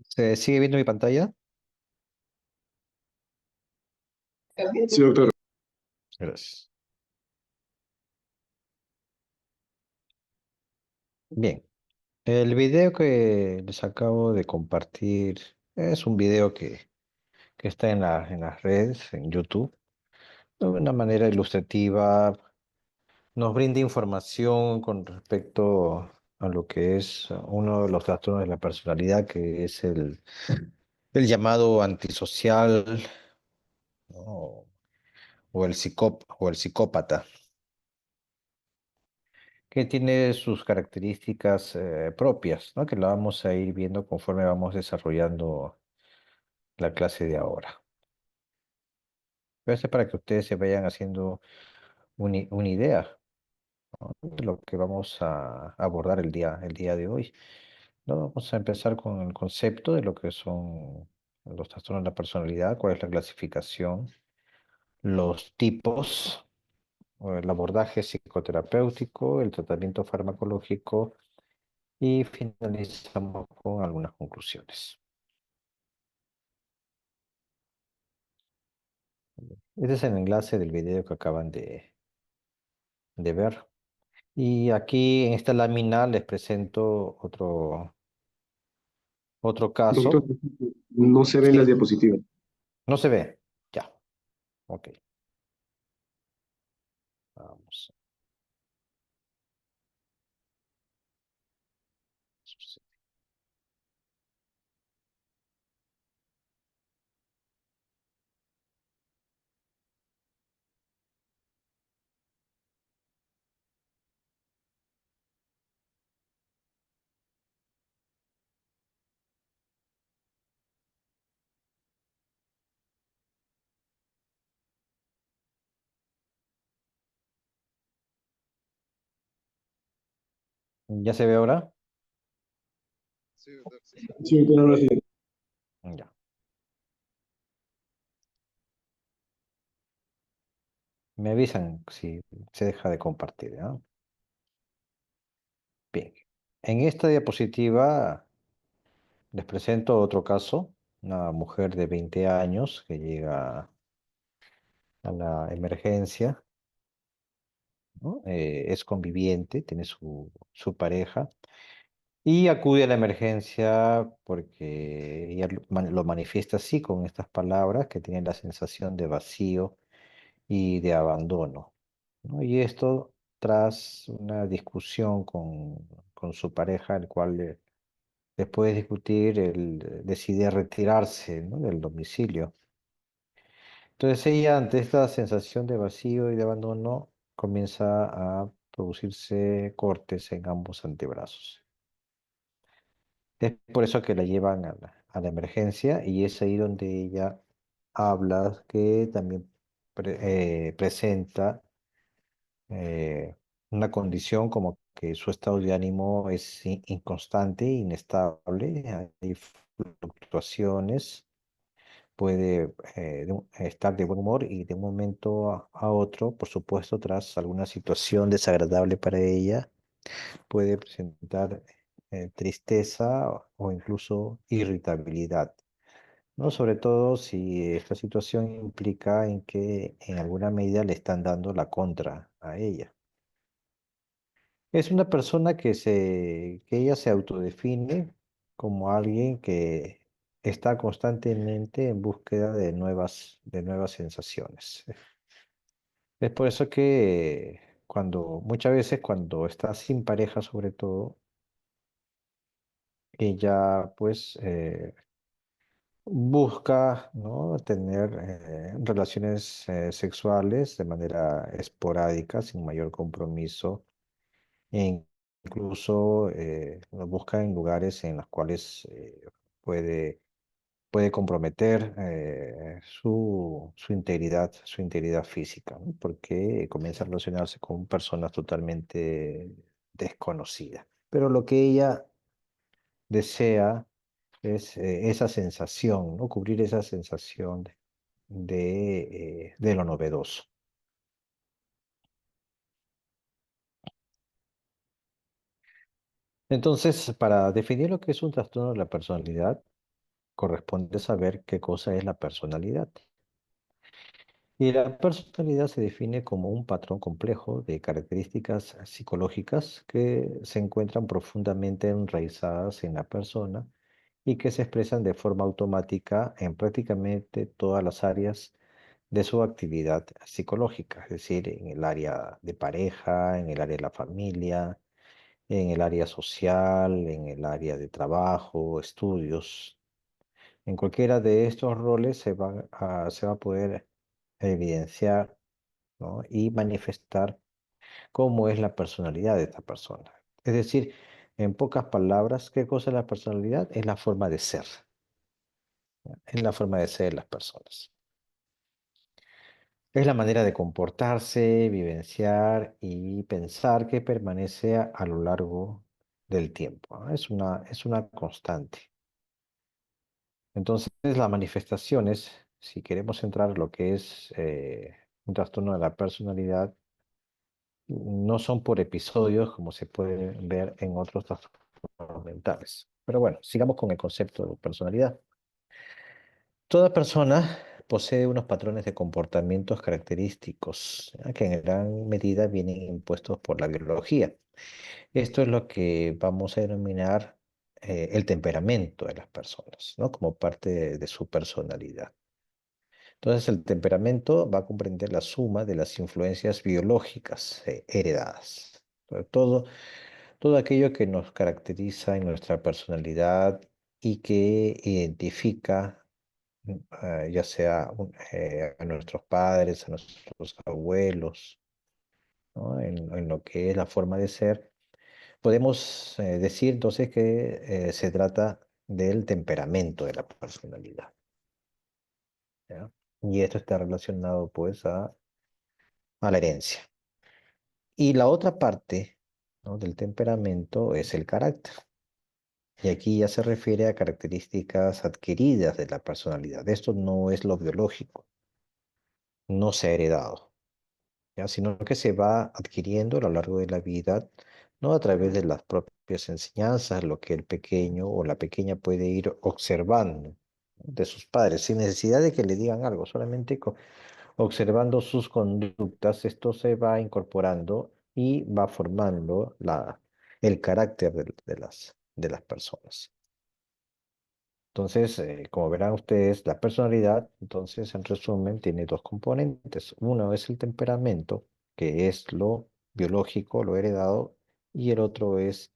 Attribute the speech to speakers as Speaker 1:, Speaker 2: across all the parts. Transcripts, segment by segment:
Speaker 1: ¿Se sigue viendo mi pantalla?
Speaker 2: Sí, doctor.
Speaker 1: Gracias. Bien, el video que les acabo de compartir es un video que está en las redes, en YouTube. De una manera ilustrativa, nos brinda información con respecto a lo que es uno de los trastornos de la personalidad, que es el llamado antisocial, ¿no? O el psicópata, que tiene sus características propias, ¿no? Que la vamos a ir viendo conforme vamos desarrollando la clase de ahora. Esto es para que ustedes se vayan haciendo una idea, ¿no? De lo que vamos a abordar el día de hoy. ¿No? Vamos a empezar con el concepto de lo que son los trastornos de la personalidad, cuál es la clasificación, los tipos, o el abordaje psicoterapéutico, el tratamiento farmacológico y finalizamos con algunas conclusiones. Este es el enlace del video que acaban de ver. Y aquí en esta lámina les presento otro
Speaker 2: Doctor,
Speaker 1: caso.
Speaker 2: no se ven las
Speaker 1: Sí,
Speaker 2: diapositivas.
Speaker 1: no se ve. Ya, ok. Vamos. ¿Ya se ve ahora?
Speaker 2: Sí, doctor, ahora sí.
Speaker 1: Ya. Me avisan si se deja de compartir, ¿no? Bien. En esta diapositiva les presento otro caso. Una mujer de 20 años que llega a la emergencia, ¿no? Es conviviente, tiene su pareja y acude a la emergencia porque ella lo manifiesta así con estas palabras, que tiene la sensación de vacío y de abandono, ¿no? Y esto tras una discusión con su pareja, el cual después de discutir, él decide retirarse, ¿no? Del domicilio. Entonces ella, ante esta sensación de vacío y de abandono, comienza a producirse cortes en ambos antebrazos. Es por eso que la llevan a la emergencia y es ahí donde ella habla que también presenta una condición como que su estado de ánimo es inconstante, inestable, hay fluctuaciones, puede estar de buen humor y de un momento a otro, por supuesto, tras alguna situación desagradable para ella, puede presentar tristeza o incluso irritabilidad, ¿no? Sobre todo si esta situación implica en que en alguna medida le están dando la contra a ella. Es una persona que ella se autodefine como alguien que está constantemente en búsqueda de nuevas sensaciones. Es por eso que muchas veces cuando está sin pareja, sobre todo, ella pues busca, ¿no? Tener relaciones sexuales de manera esporádica, sin mayor compromiso, e incluso lo busca en lugares en los cuales puede, puede comprometer su integridad física, ¿no? Porque comienza a relacionarse con personas totalmente desconocidas. Pero lo que ella desea es esa sensación, ¿no? Cubrir esa sensación de lo novedoso. Entonces, para definir lo que es un trastorno de la personalidad, corresponde saber qué cosa es la personalidad. Y la personalidad se define como un patrón complejo de características psicológicas que se encuentran profundamente enraizadas en la persona y que se expresan de forma automática en prácticamente todas las áreas de su actividad psicológica, es decir, en el área de pareja, en el área de la familia, en el área social, en el área de trabajo, estudios. En cualquiera de estos roles se va a poder evidenciar, ¿no? Y manifestar cómo es la personalidad de esta persona. Es decir, en pocas palabras, ¿qué cosa es la personalidad? Es la forma de ser, ¿no? Es la forma de ser de las personas. Es la manera de comportarse, vivenciar y pensar que permanece a lo largo del tiempo, ¿no? Es una constante. Entonces, las manifestaciones, si queremos entrar en lo que es un trastorno de la personalidad, no son por episodios como se puede ver en otros trastornos mentales. Pero bueno, sigamos con el concepto de personalidad. Toda persona posee unos patrones de comportamientos característicos, ¿ya? Que en gran medida vienen impuestos por la biología. Esto es lo que vamos a denominar el temperamento de las personas, ¿no? Como parte de su personalidad. Entonces, el temperamento va a comprender la suma de las influencias biológicas heredadas. Sobre todo aquello que nos caracteriza en nuestra personalidad y que identifica, ya sea a nuestros padres, a nuestros abuelos, ¿no? En lo que es la forma de ser, podemos decir entonces que se trata del temperamento de la personalidad, ¿ya? Y esto está relacionado pues a la herencia. Y la otra parte, ¿no? Del temperamento es el carácter. Y aquí ya se refiere a características adquiridas de la personalidad. Esto no es lo biológico, no se ha heredado, ¿ya? Sino que se va adquiriendo a lo largo de la vida, no a través de las propias enseñanzas, lo que el pequeño o la pequeña puede ir observando, ¿no? De sus padres, sin necesidad de que le digan algo, solamente observando sus conductas, esto se va incorporando y va formando el carácter de las personas. Entonces, como verán ustedes, la personalidad, entonces, en resumen, tiene dos componentes. Uno es el temperamento, que es lo biológico, lo heredado, y el otro es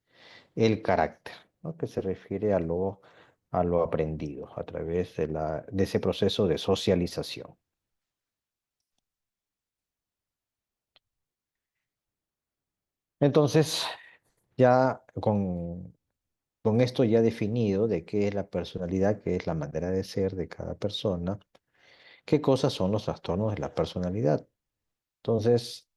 Speaker 1: el carácter, ¿no? Que se refiere a lo aprendido a través de ese proceso de socialización. Entonces, ya con esto ya definido de qué es la personalidad, qué es la manera de ser de cada persona, qué cosas son los trastornos de la personalidad. Entonces,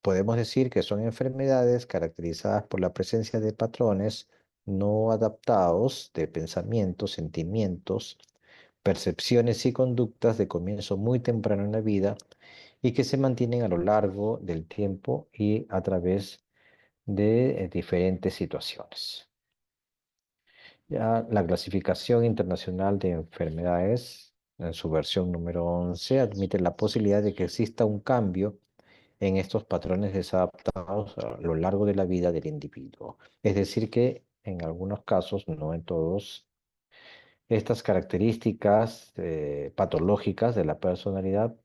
Speaker 1: podemos decir que son enfermedades caracterizadas por la presencia de patrones no adaptados de pensamientos, sentimientos, percepciones y conductas de comienzo muy temprano en la vida y que se mantienen a lo largo del tiempo y a través de diferentes situaciones. Ya la clasificación internacional de enfermedades, en su versión número 11, admite la posibilidad de que exista un cambio en estos patrones desadaptados a lo largo de la vida del individuo. Es decir, que en algunos casos, no en todos, estas características patológicas de la personalidad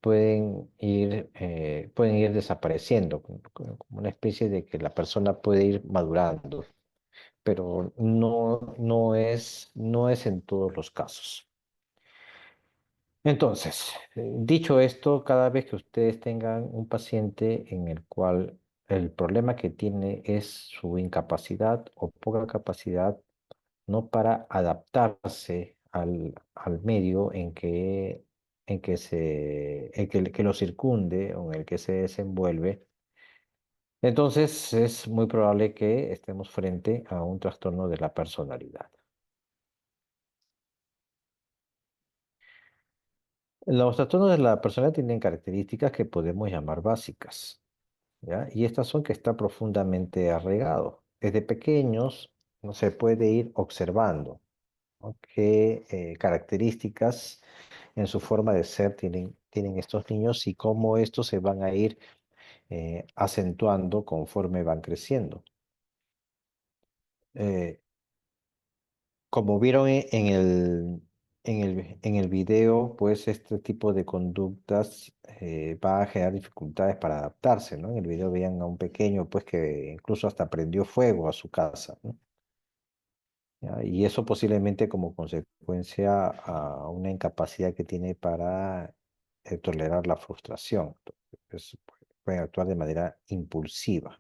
Speaker 1: pueden ir desapareciendo, como una especie de que la persona puede ir madurando, pero no es en todos los casos. Entonces, dicho esto, cada vez que ustedes tengan un paciente en el cual el problema que tiene es su incapacidad o poca capacidad, no para adaptarse al medio en que lo circunde o en el que se desenvuelve, entonces es muy probable que estemos frente a un trastorno de la personalidad. Los trastornos de la personalidad tienen características que podemos llamar básicas, ¿ya? Y estas son que está profundamente arraigado. Desde pequeños no se puede ir observando. ¿no? ¿Qué características en su forma de ser tienen estos niños y cómo estos se van a ir acentuando conforme van creciendo? Eh, Como vieron en el video, pues este tipo de conductas va a generar dificultades para adaptarse, ¿no? En el video veían a un pequeño, pues que incluso hasta prendió fuego a su casa, ¿no? ¿Ya? Y eso posiblemente como consecuencia a una incapacidad que tiene para tolerar la frustración. Entonces, pueden actuar de manera impulsiva,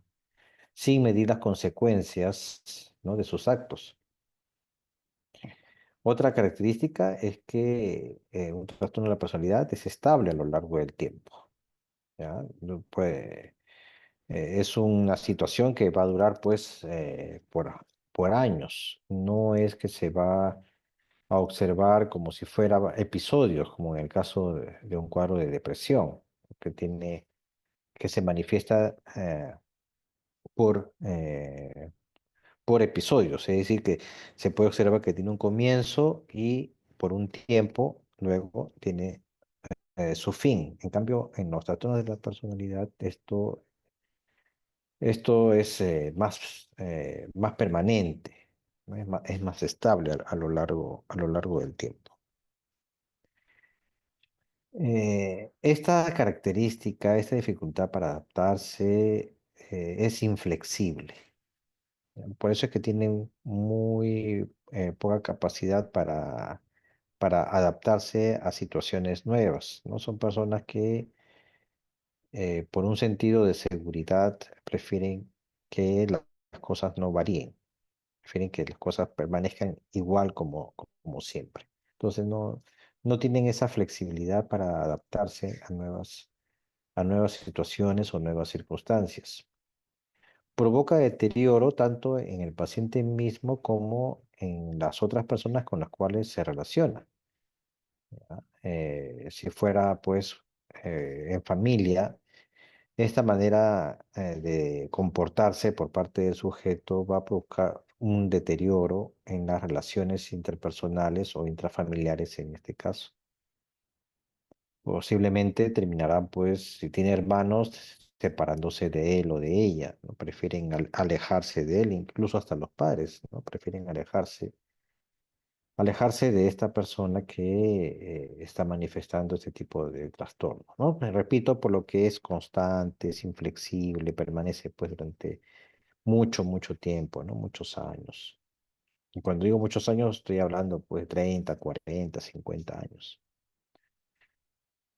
Speaker 1: sin medir las consecuencias, ¿no? de sus actos. Otra característica es que un trastorno de la personalidad es estable a lo largo del tiempo. ¿Ya? No es una situación que va a durar pues por años. No es que se va a observar como si fuera episodios, como en el caso de un cuadro de depresión, que se manifiesta por, eh, por episodios. Es decir, que se puede observar que tiene un comienzo y por un tiempo luego tiene su fin. En cambio, en los trastornos de la personalidad, esto es más permanente, ¿no? Es más estable a lo largo del tiempo. Esta característica, esta dificultad para adaptarse, es inflexible. Por eso es que tienen muy poca capacidad para adaptarse a situaciones nuevas. No son personas que, por un sentido de seguridad, prefieren que las cosas no varíen, prefieren que las cosas permanezcan igual como siempre. Entonces no tienen esa flexibilidad para adaptarse a nuevas situaciones o nuevas circunstancias. Provoca deterioro tanto en el paciente mismo como en las otras personas con las cuales se relaciona. Si fuera pues en familia, esta manera de comportarse por parte del sujeto va a provocar un deterioro en las relaciones interpersonales o intrafamiliares en este caso. Posiblemente terminarán, pues, si tiene hermanos, separándose de él o de ella, ¿no? Prefieren alejarse de él, incluso hasta los padres, ¿no? Prefieren alejarse de esta persona que está manifestando este tipo de trastorno, ¿no? Me repito, por lo que es constante, es inflexible, permanece pues durante mucho, mucho tiempo, ¿no? Muchos años. Y cuando digo muchos años, estoy hablando pues 30, 40, 50 años.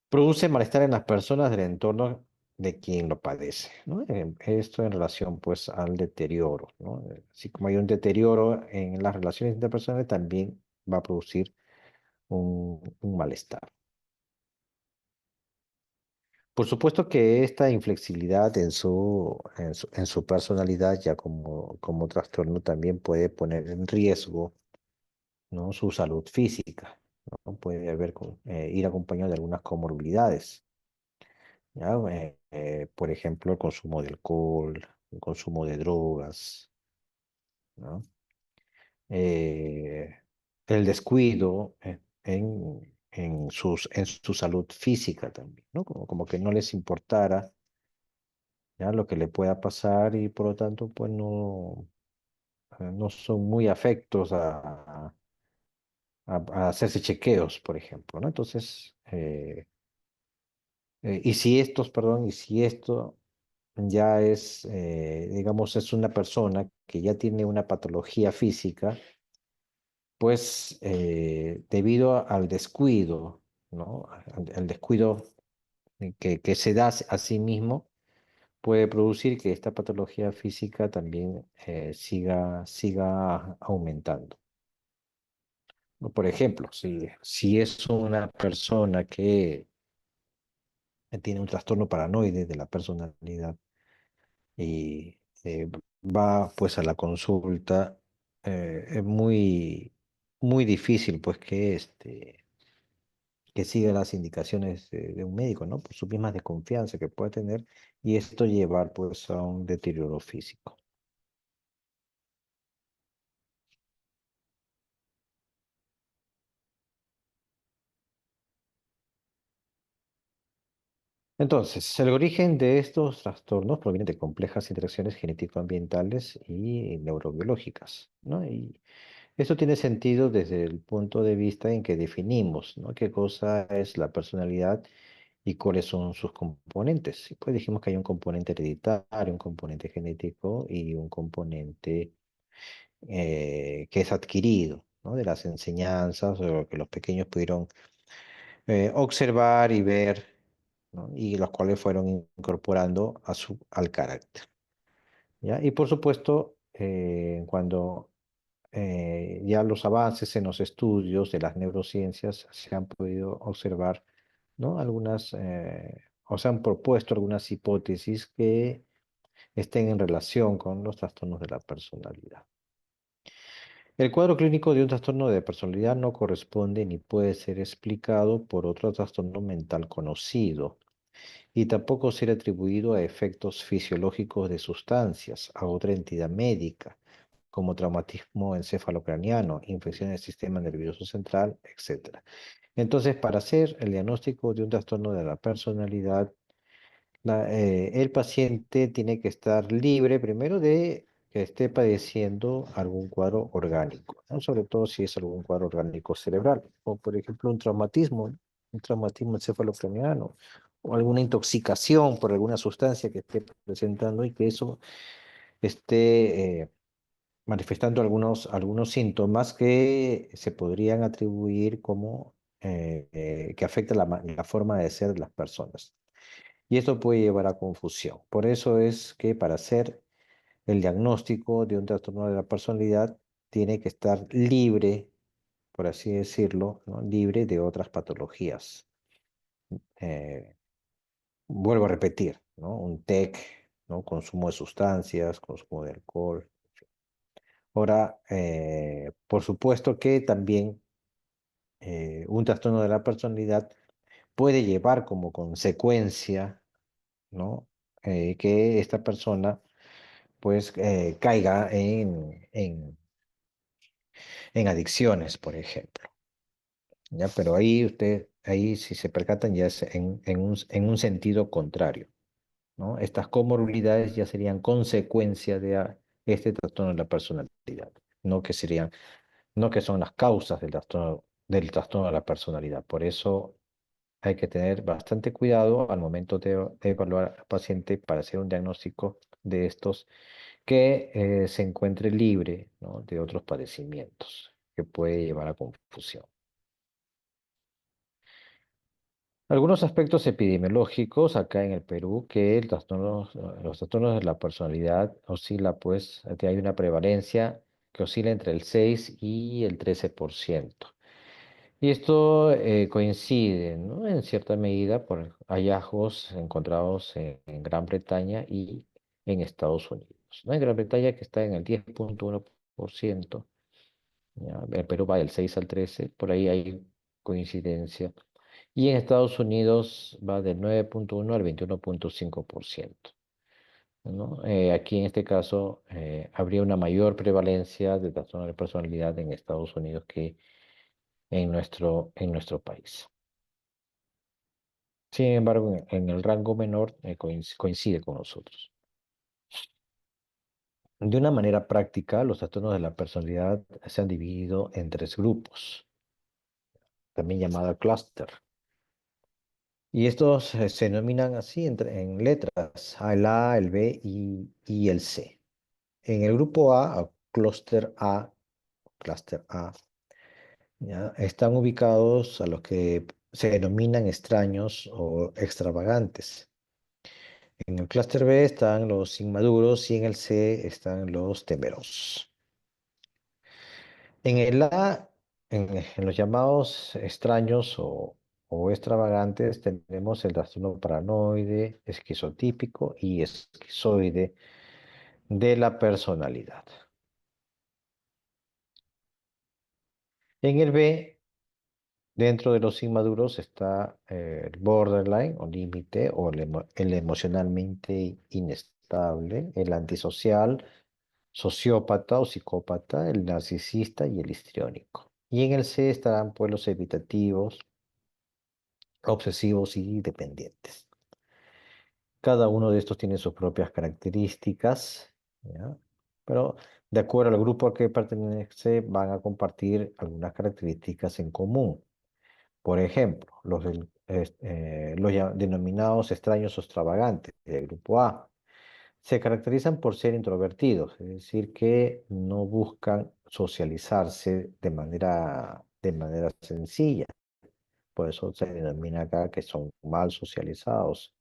Speaker 1: Produce malestar en las personas del entorno de quien lo padece, ¿no? Esto en relación pues al deterioro, ¿no? Así como hay un deterioro en las relaciones interpersonales, también va a producir un malestar. Por supuesto que esta inflexibilidad en su personalidad, ya como trastorno, también puede poner en riesgo, ¿no? su salud física, ¿no? Puede ir acompañado de algunas comorbilidades, ¿ya? Por ejemplo, el consumo de alcohol, el consumo de drogas, ¿no? Eh, el descuido en su salud física también, ¿no? Como que no les importara ya lo que le pueda pasar y por lo tanto pues no son muy afectos a hacerse chequeos, por ejemplo, ¿no? Entonces, y si esto ya digamos, es una persona que ya tiene una patología física, pues debido al descuido, ¿no? Al descuido que se da a sí mismo, puede producir que esta patología física también siga aumentando, ¿no? Por ejemplo, si es una persona que tiene un trastorno paranoide de la personalidad y va pues a la consulta, es muy, muy difícil pues que siga las indicaciones de un médico, ¿no? Por su misma desconfianza que puede tener y esto llevar pues a un deterioro físico. Entonces, el origen de estos trastornos proviene de complejas interacciones genético-ambientales y neurobiológicas, ¿no? Y esto tiene sentido desde el punto de vista en que definimos, ¿no? ¿Qué cosa es la personalidad y cuáles son sus componentes? Y pues dijimos que hay un componente hereditario, un componente genético y un componente que es adquirido, ¿no? De las enseñanzas o lo que los pequeños pudieron observar y ver, ¿no? Y los cuales fueron incorporando al carácter, ¿ya? Y por supuesto, cuando ya los avances en los estudios de las neurociencias se han podido observar, ¿no? Algunas, o se han propuesto algunas hipótesis que estén en relación con los trastornos de la personalidad. El cuadro clínico de un trastorno de personalidad no corresponde ni puede ser explicado por otro trastorno mental conocido y tampoco ser atribuido a efectos fisiológicos de sustancias, a otra entidad médica, como traumatismo encefalocraniano, infección del sistema nervioso central, etc. Entonces, para hacer el diagnóstico de un trastorno de la personalidad, el paciente tiene que estar libre primero de que esté padeciendo algún cuadro orgánico, ¿no? Sobre todo si es algún cuadro orgánico cerebral, o por ejemplo un traumatismo, ¿no? Un traumatismo encefalocraniano, o alguna intoxicación por alguna sustancia que esté presentando y que eso esté manifestando algunos síntomas que se podrían atribuir como que afecta la forma de ser de las personas. Y esto puede llevar a confusión. Por eso es que para hacer el diagnóstico de un trastorno de la personalidad tiene que estar libre, por así decirlo, ¿no? Libre de otras patologías. Eh, Vuelvo a repetir, ¿no? Un TEC, ¿no? Consumo de sustancias, consumo de alcohol. Ahora, por supuesto que también un trastorno de la personalidad puede llevar como consecuencia, ¿no? Que esta persona pues caiga en adicciones, por ejemplo. ¿Ya? Pero ahí si se percatan ya es en un sentido contrario, ¿no? Estas comorbilidades ya serían consecuencia de este trastorno de la personalidad, no que serían, no que son las causas del trastorno de la personalidad. Por eso hay que tener bastante cuidado al momento de evaluar al paciente para hacer un diagnóstico de estos que se encuentre libre, ¿no? De otros padecimientos que puede llevar a confusión. Algunos aspectos epidemiológicos acá en el Perú, que los trastornos de la personalidad oscila, pues, hay una prevalencia que oscila entre el 6 y el 13%. Y esto coincide, ¿no? En cierta medida por hallazgos encontrados en Gran Bretaña y en Estados Unidos, ¿no? En Gran Bretaña que está en el 10,1%. ¿Ya? En Perú va del 6 al 13, por ahí hay coincidencia. Y en Estados Unidos va del 9,1 al 21,5%, ¿no? Aquí en este caso habría una mayor prevalencia de trastorno de personalidad en Estados Unidos que en nuestro país. Sin embargo, en el rango menor coincide con nosotros. De una manera práctica, los trastornos de la personalidad se han dividido en tres grupos, también llamada clúster. Y estos se denominan así en letras, el A, el B y el C. En el grupo A, o clúster A, ¿ya? Están ubicados a los que se denominan extraños o extravagantes. En el clúster B están los inmaduros y en el C están los temerosos. En el A, en los llamados extraños o extravagantes, tenemos el trastorno paranoide, esquizotípico y esquizoide de la personalidad. En el B, dentro de los inmaduros está el borderline o límite o el emocionalmente inestable, el antisocial, sociópata o psicópata, el narcisista y el histriónico. Y en el C estarán pues los evitativos, obsesivos y dependientes. Cada uno de estos tiene sus propias características, ¿ya? Pero de acuerdo al grupo al que pertenece, van a compartir algunas características en común. Por ejemplo, denominados extraños o extravagantes del grupo A se caracterizan por ser introvertidos, es decir, que no buscan socializarse de manera sencilla. Por eso se denomina acá que son mal socializados.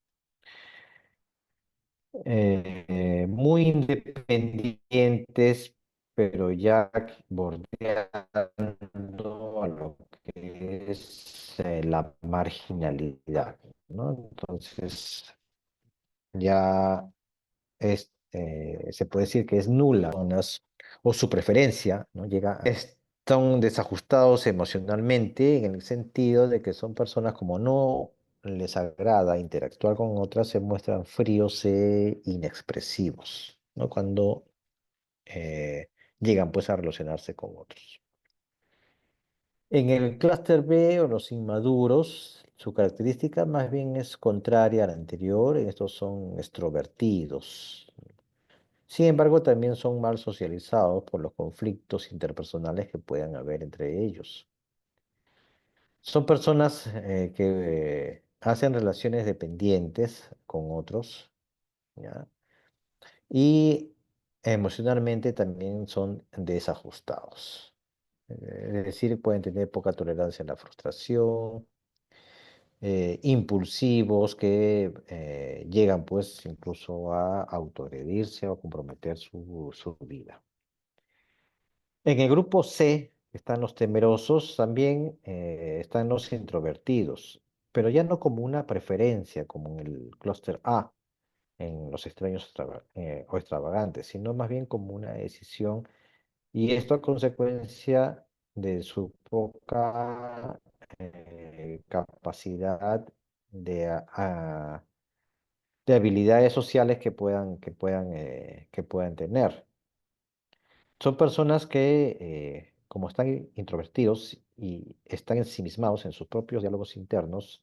Speaker 1: Muy independientes, pero ya bordeando a lo que es la marginalidad, ¿no? Entonces, ya se puede decir que es nula o su preferencia, ¿no? Están desajustados emocionalmente en el sentido de que son personas como no les agrada interactuar con otras, se muestran fríos e inexpresivos, ¿no? Cuando llegan pues a relacionarse con otros. En el clúster B o los inmaduros, su característica más bien es contraria a la anterior. Estos son extrovertidos. Sin embargo, también son mal socializados por los conflictos interpersonales que puedan haber entre ellos. Son personas que hacen relaciones dependientes con otros, ¿ya? Y emocionalmente también son desajustados. Es decir, pueden tener poca tolerancia a la frustración, impulsivos que llegan pues incluso a autoagredirse o a comprometer su vida. En el grupo C están los temerosos, también están los introvertidos, pero ya no como una preferencia, como en el clúster A, en los extraños o extravagantes, sino más bien como una decisión, y esto a consecuencia de su poca capacidad de habilidades sociales que puedan tener. Son personas que, como están introvertidos y están ensimismados en sus propios diálogos internos,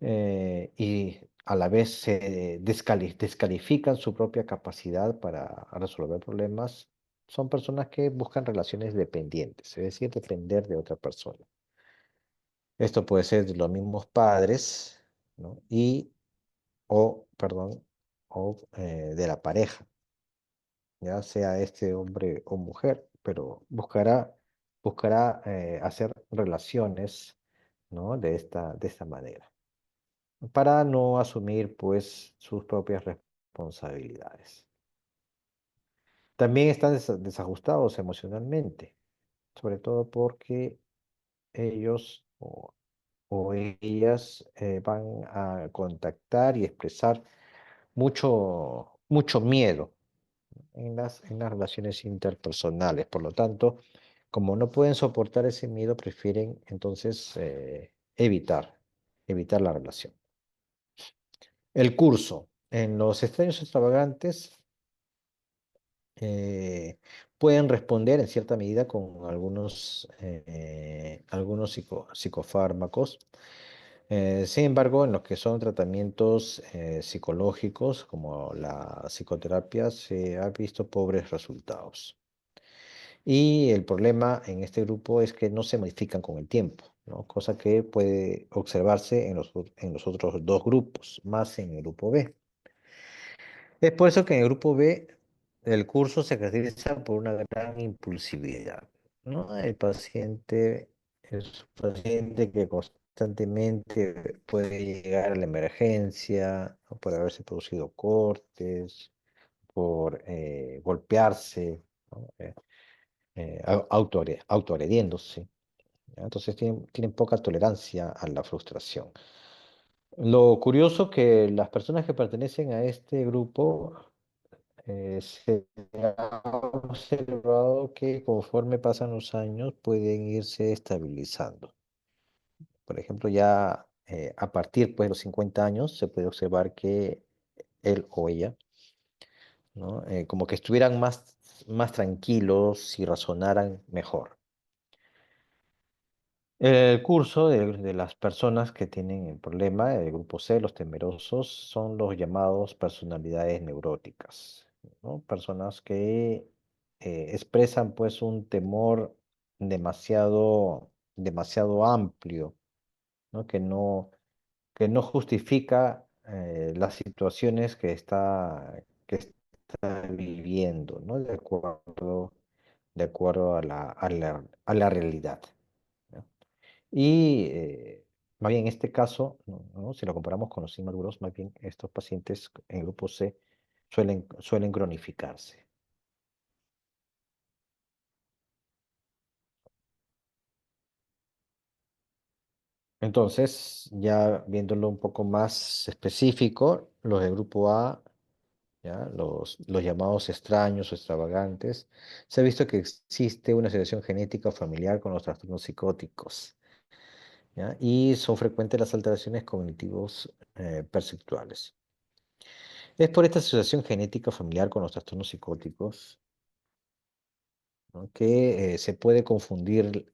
Speaker 1: y a la vez se descalifican su propia capacidad para resolver problemas, son personas que buscan relaciones dependientes, es decir, depender de otra persona. Esto puede ser de los mismos padres, ¿no? Perdón, de la pareja, ya sea este hombre o mujer, pero buscará hacer relaciones, ¿no? De esta manera, para no asumir, pues, sus propias responsabilidades. También están desajustados emocionalmente, sobre todo porque ellos o ellas van a contactar y expresar mucho, mucho miedo en las relaciones interpersonales. Por lo tanto, como no pueden soportar ese miedo, prefieren entonces evitar la relación. El curso. En los extraños extravagantes eh, pueden responder en cierta medida con algunos psicofármacos. Sin embargo, en los que son tratamientos psicológicos, como la psicoterapia, se han visto pobres resultados. Y el problema en este grupo es que no se modifican con el tiempo, ¿no? Cosa que puede observarse en los otros dos grupos, más en el grupo B. Es por eso que en el grupo B el curso se caracteriza por una gran impulsividad, ¿no? El paciente es un paciente que constantemente puede llegar a la emergencia, ¿no? Por haberse producido cortes, por golpearse, ¿no? Autoagrediéndose, ¿ya? Entonces tienen poca tolerancia a la frustración. Lo curioso que las personas que pertenecen a este grupo se ha observado que conforme pasan los años pueden irse estabilizando. Por ejemplo, ya a partir pues, de los 50 años se puede observar que él o ella, ¿no? Como que estuvieran más tranquilos y razonaran mejor. El curso de las personas que tienen el problema, el grupo C, los temerosos, son los llamados personalidades neuróticas, ¿no? Personas que expresan pues un temor demasiado amplio, ¿no? Que no justifica las situaciones que está viviendo, ¿no? De acuerdo a la realidad, ¿no? Y más bien en este caso, ¿no? Si lo comparamos con los inmaduros, más bien estos pacientes en grupo C suelen cronificarse. Entonces, ya viéndolo un poco más específico, los de grupo A, ¿ya? Los llamados extraños o extravagantes, se ha visto que existe una asociación genética o familiar con los trastornos psicóticos, ¿ya? Y son frecuentes las alteraciones cognitivos perceptuales. Es por esta asociación genética familiar con los trastornos psicóticos, ¿no? Que se puede confundir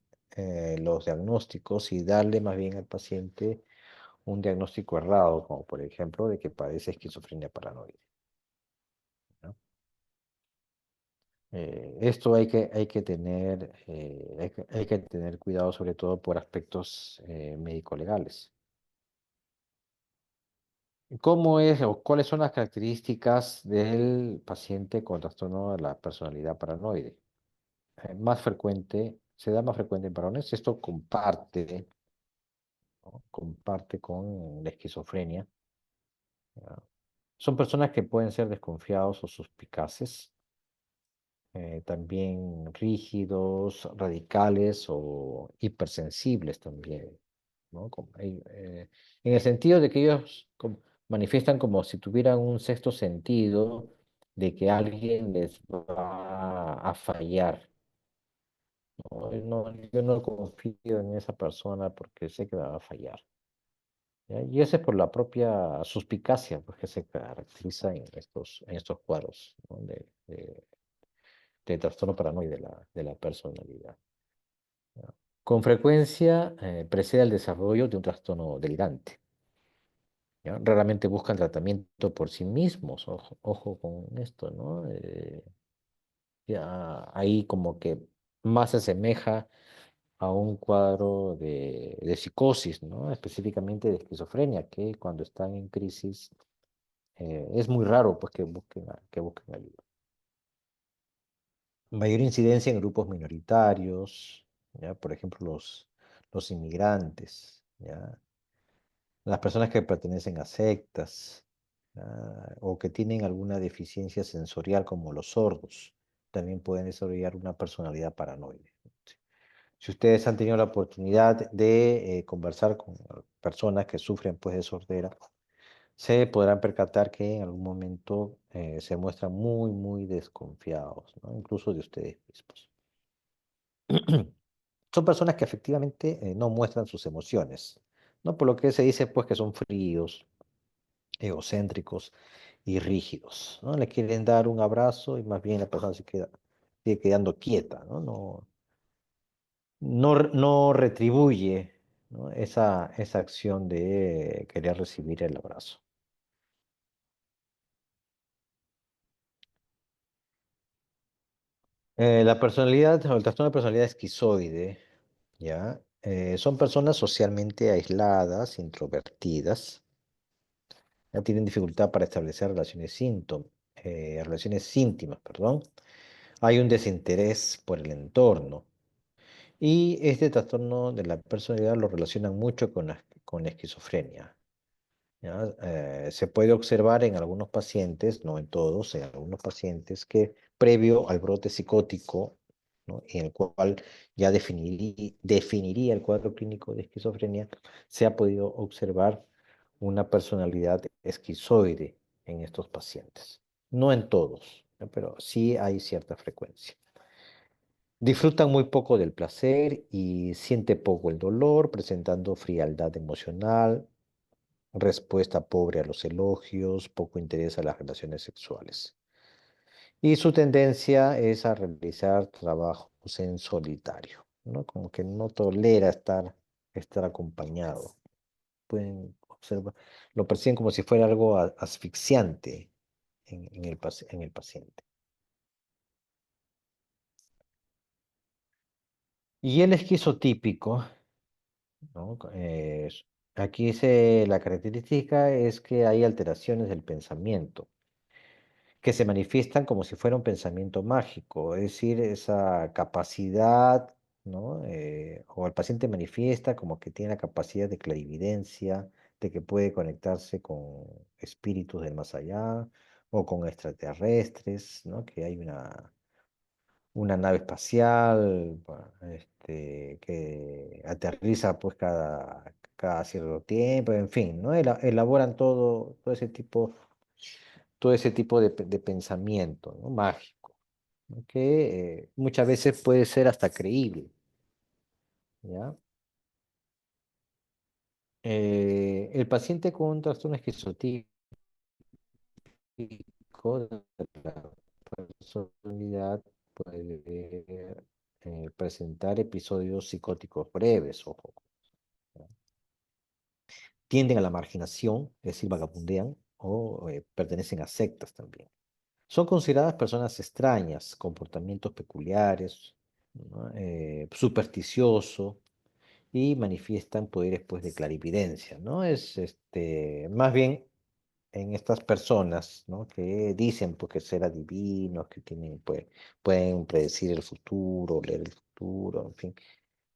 Speaker 1: los diagnósticos y darle más bien al paciente un diagnóstico errado, como por ejemplo de que padece esquizofrenia paranoide, ¿no? Esto hay que tener cuidado sobre todo por aspectos médico-legales. ¿Cómo es o cuáles son las características del paciente con trastorno de la personalidad paranoide? Se da más frecuente en varones. Esto comparte, ¿no? Comparte con la esquizofrenia, ¿ya? Son personas que pueden ser desconfiados o suspicaces, también rígidos, radicales o hipersensibles también, ¿no? En el sentido de que ellos manifiestan como si tuvieran un sexto sentido de que alguien les va a fallar. No, yo no confío en esa persona porque sé que me va a fallar, ¿ya? Y ese es por la propia suspicacia pues, que se caracteriza en estos cuadros, ¿no? de trastorno paranoide de la personalidad, ¿ya? Con frecuencia precede el desarrollo de un trastorno delirante, ¿ya? Raramente buscan tratamiento por sí mismos, ojo con esto, ¿no? Ya ahí como que más se asemeja a un cuadro de psicosis, ¿no? Específicamente de esquizofrenia, que cuando están en crisis es muy raro pues, que busquen ayuda. Mayor incidencia en grupos minoritarios, ¿ya? Por ejemplo, los inmigrantes, ¿ya? Las personas que pertenecen a sectas, o que tienen alguna deficiencia sensorial como los sordos, también pueden desarrollar una personalidad paranoide. Si ustedes han tenido la oportunidad de conversar con personas que sufren pues de sordera, se podrán percatar que en algún momento se muestran muy, muy desconfiados, ¿no? Incluso de ustedes mismos. Son personas que efectivamente no muestran sus emociones, ¿no? Por lo que se dice pues que son fríos, egocéntricos y rígidos, ¿no? Le quieren dar un abrazo y más bien la persona sigue quedando quieta, ¿no? No retribuye, ¿no? esa acción de querer recibir el abrazo. La personalidad o el trastorno de personalidad esquizoide, ¿ya? Son personas socialmente aisladas, introvertidas, ya tienen dificultad para establecer relaciones íntimas, perdón. Hay un desinterés por el entorno. Y este trastorno de la personalidad lo relacionan mucho con la esquizofrenia, ¿ya? Se puede observar en algunos pacientes, no en todos, en algunos pacientes que previo al brote psicótico, ¿no? En el cual ya definiría el cuadro clínico de esquizofrenia, se ha podido observar una personalidad esquizoide en estos pacientes. No en todos, ¿no? Pero sí hay cierta frecuencia. Disfrutan muy poco del placer y siente poco el dolor, presentando frialdad emocional, respuesta pobre a los elogios, poco interés a las relaciones sexuales. Y su tendencia es a realizar trabajos en solitario. ¿no? Como que no tolera estar acompañado. Pueden observar, lo perciben como si fuera algo asfixiante en el paciente. Y el esquizotípico, ¿no? Aquí la característica es que hay alteraciones del pensamiento que se manifiestan como si fuera un pensamiento mágico, es decir, esa capacidad, ¿no? O el paciente manifiesta como que tiene la capacidad de clarividencia, de que puede conectarse con espíritus del más allá o con extraterrestres, ¿no? Que hay una nave espacial, que aterriza pues cada cierto tiempo, en fin, ¿no? Elaboran todo ese tipo de pensamiento, ¿no? Mágico, ¿no? Que muchas veces puede ser hasta creíble, ¿ya? El paciente con un trastorno esquizotípico de la personalidad puede presentar episodios psicóticos breves, ojo, ¿no? Tienden a la marginación, es decir, vagabundean o pertenecen a sectas también. Son consideradas personas extrañas, comportamientos peculiares, ¿no? Supersticioso y manifiestan poderes pues, de clarividencia, ¿no? Es más bien en estas personas, ¿no? Que dicen pues, que ser adivinos, que pueden predecir el futuro, leer el futuro, en fin.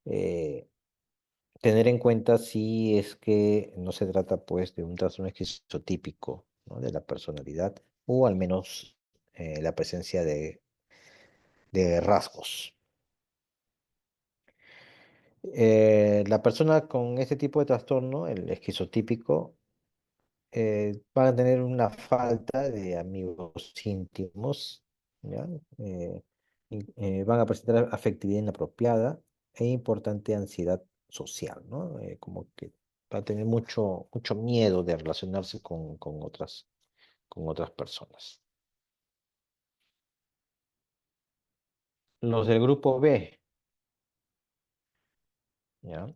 Speaker 1: eh, Tener en cuenta si es que no se trata pues de un trastorno esquizotípico, ¿no? De la personalidad o al menos la presencia de rasgos. La persona con este tipo de trastorno, el esquizotípico, van a tener una falta de amigos íntimos, ¿ya? Eh, Van a presentar afectividad inapropiada e importante ansiedad social, ¿no? Como que va a tener mucho, mucho miedo de relacionarse con otras personas. Los del grupo B, ¿ya?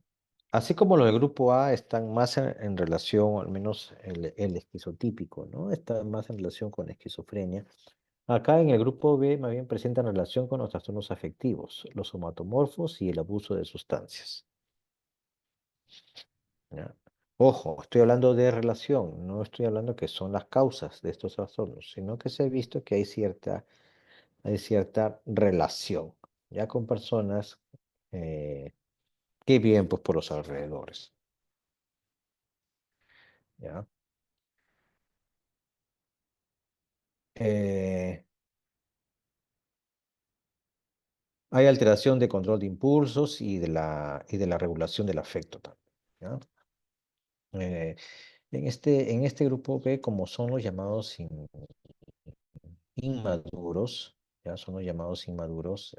Speaker 1: Así como los del grupo A están más en relación, al menos el esquizotípico, ¿no? Está más en relación con la esquizofrenia. Acá en el grupo B más bien presentan relación con los trastornos afectivos, los somatomorfos y el abuso de sustancias, ¿ya? Ojo, estoy hablando de relación, no estoy hablando que son las causas de estos trastornos, sino que se ha visto que hay cierta relación, ya con personas eh, que viven pues, por los alrededores, ¿ya? Eh, Hay alteración de control de impulsos y de la regulación del afecto también, ¿ya? Eh, en este grupo B, como son los llamados inmaduros, ya son los llamados inmaduros,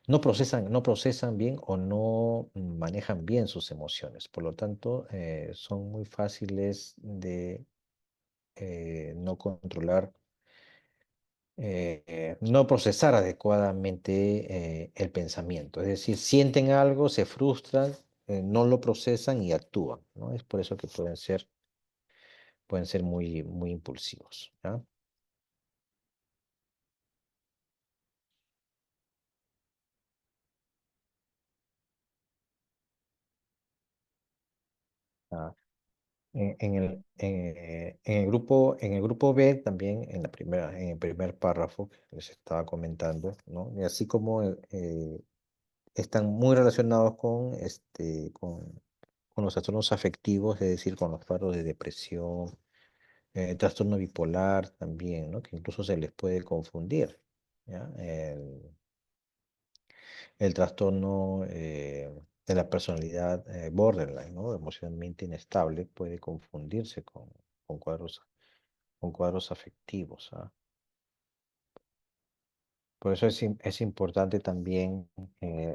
Speaker 1: no procesan bien o no manejan bien sus emociones. Por lo tanto, son muy fáciles de no controlar, no procesar adecuadamente el pensamiento. Es decir, sienten algo, se frustran, no lo procesan y actúan, ¿no? Es por eso que pueden ser muy, muy impulsivos, ¿ya? Ah, en el grupo B también, en el primer párrafo que les estaba comentando, ¿no? Y así como están muy relacionados con los trastornos afectivos, es decir, con los cuadros de depresión, trastorno bipolar también, ¿no? Que incluso se les puede confundir, ¿ya? El trastorno de la personalidad borderline, ¿no? Emocionalmente inestable, puede confundirse con cuadros afectivos, ¿ah? Por eso es importante también,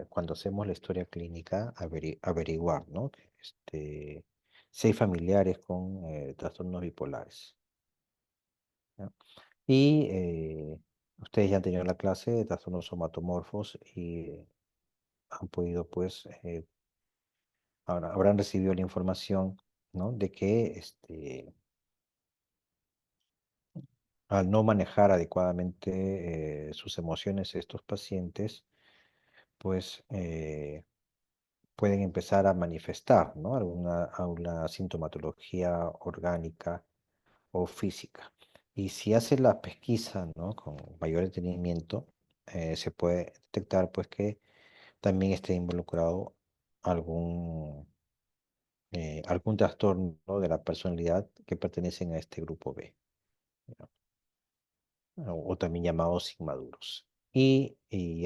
Speaker 1: cuando hacemos la historia clínica, averiguar, ¿no? Si hay familiares con trastornos bipolares, ¿ya? Y Ustedes ya han tenido la clase de trastornos somatomorfos y han podido, pues, ahora habrán recibido la información, ¿no? De que al no manejar adecuadamente sus emociones estos pacientes, pues pueden empezar a manifestar, ¿no? Alguna sintomatología orgánica o física. Y si hace la pesquisa, ¿no? Con mayor detenimiento, se puede detectar, pues, que también esté involucrado algún, algún trastorno, ¿no? De la personalidad que pertenecen a este grupo B, ¿no? O también llamados inmaduros. Y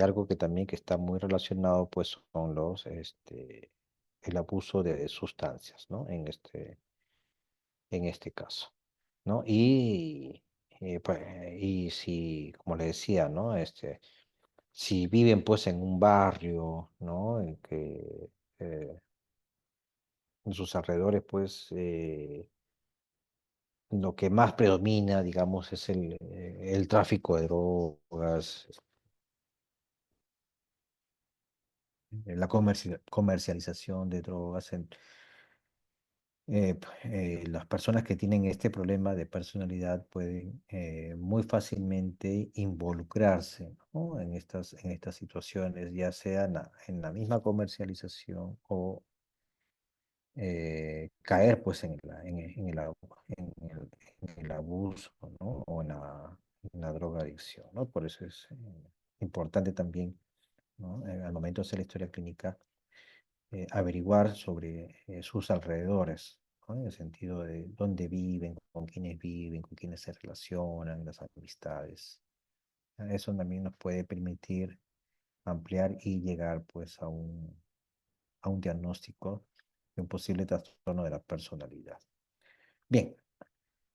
Speaker 1: algo que también que está muy relacionado, pues, son el abuso de sustancias, ¿no? En este caso, ¿no? Pues, y si, como le decía, ¿no? Si viven, pues, en un barrio, ¿no? En que en sus alrededores, pues, lo que más predomina, digamos, es el tráfico de drogas, la comercialización de drogas. Las personas que tienen este problema de personalidad pueden muy fácilmente involucrarse, ¿no? En estas situaciones, ya sea en la misma comercialización o caer, pues, en el abuso, ¿no? O en la drogadicción, ¿no? Por eso es importante también, ¿no? Al momento de hacer la historia clínica, averiguar sobre sus alrededores, ¿no? En el sentido de dónde viven, con quiénes se relacionan, las amistades. Eso también nos puede permitir ampliar y llegar, pues, a un diagnóstico de un posible trastorno de la personalidad. Bien,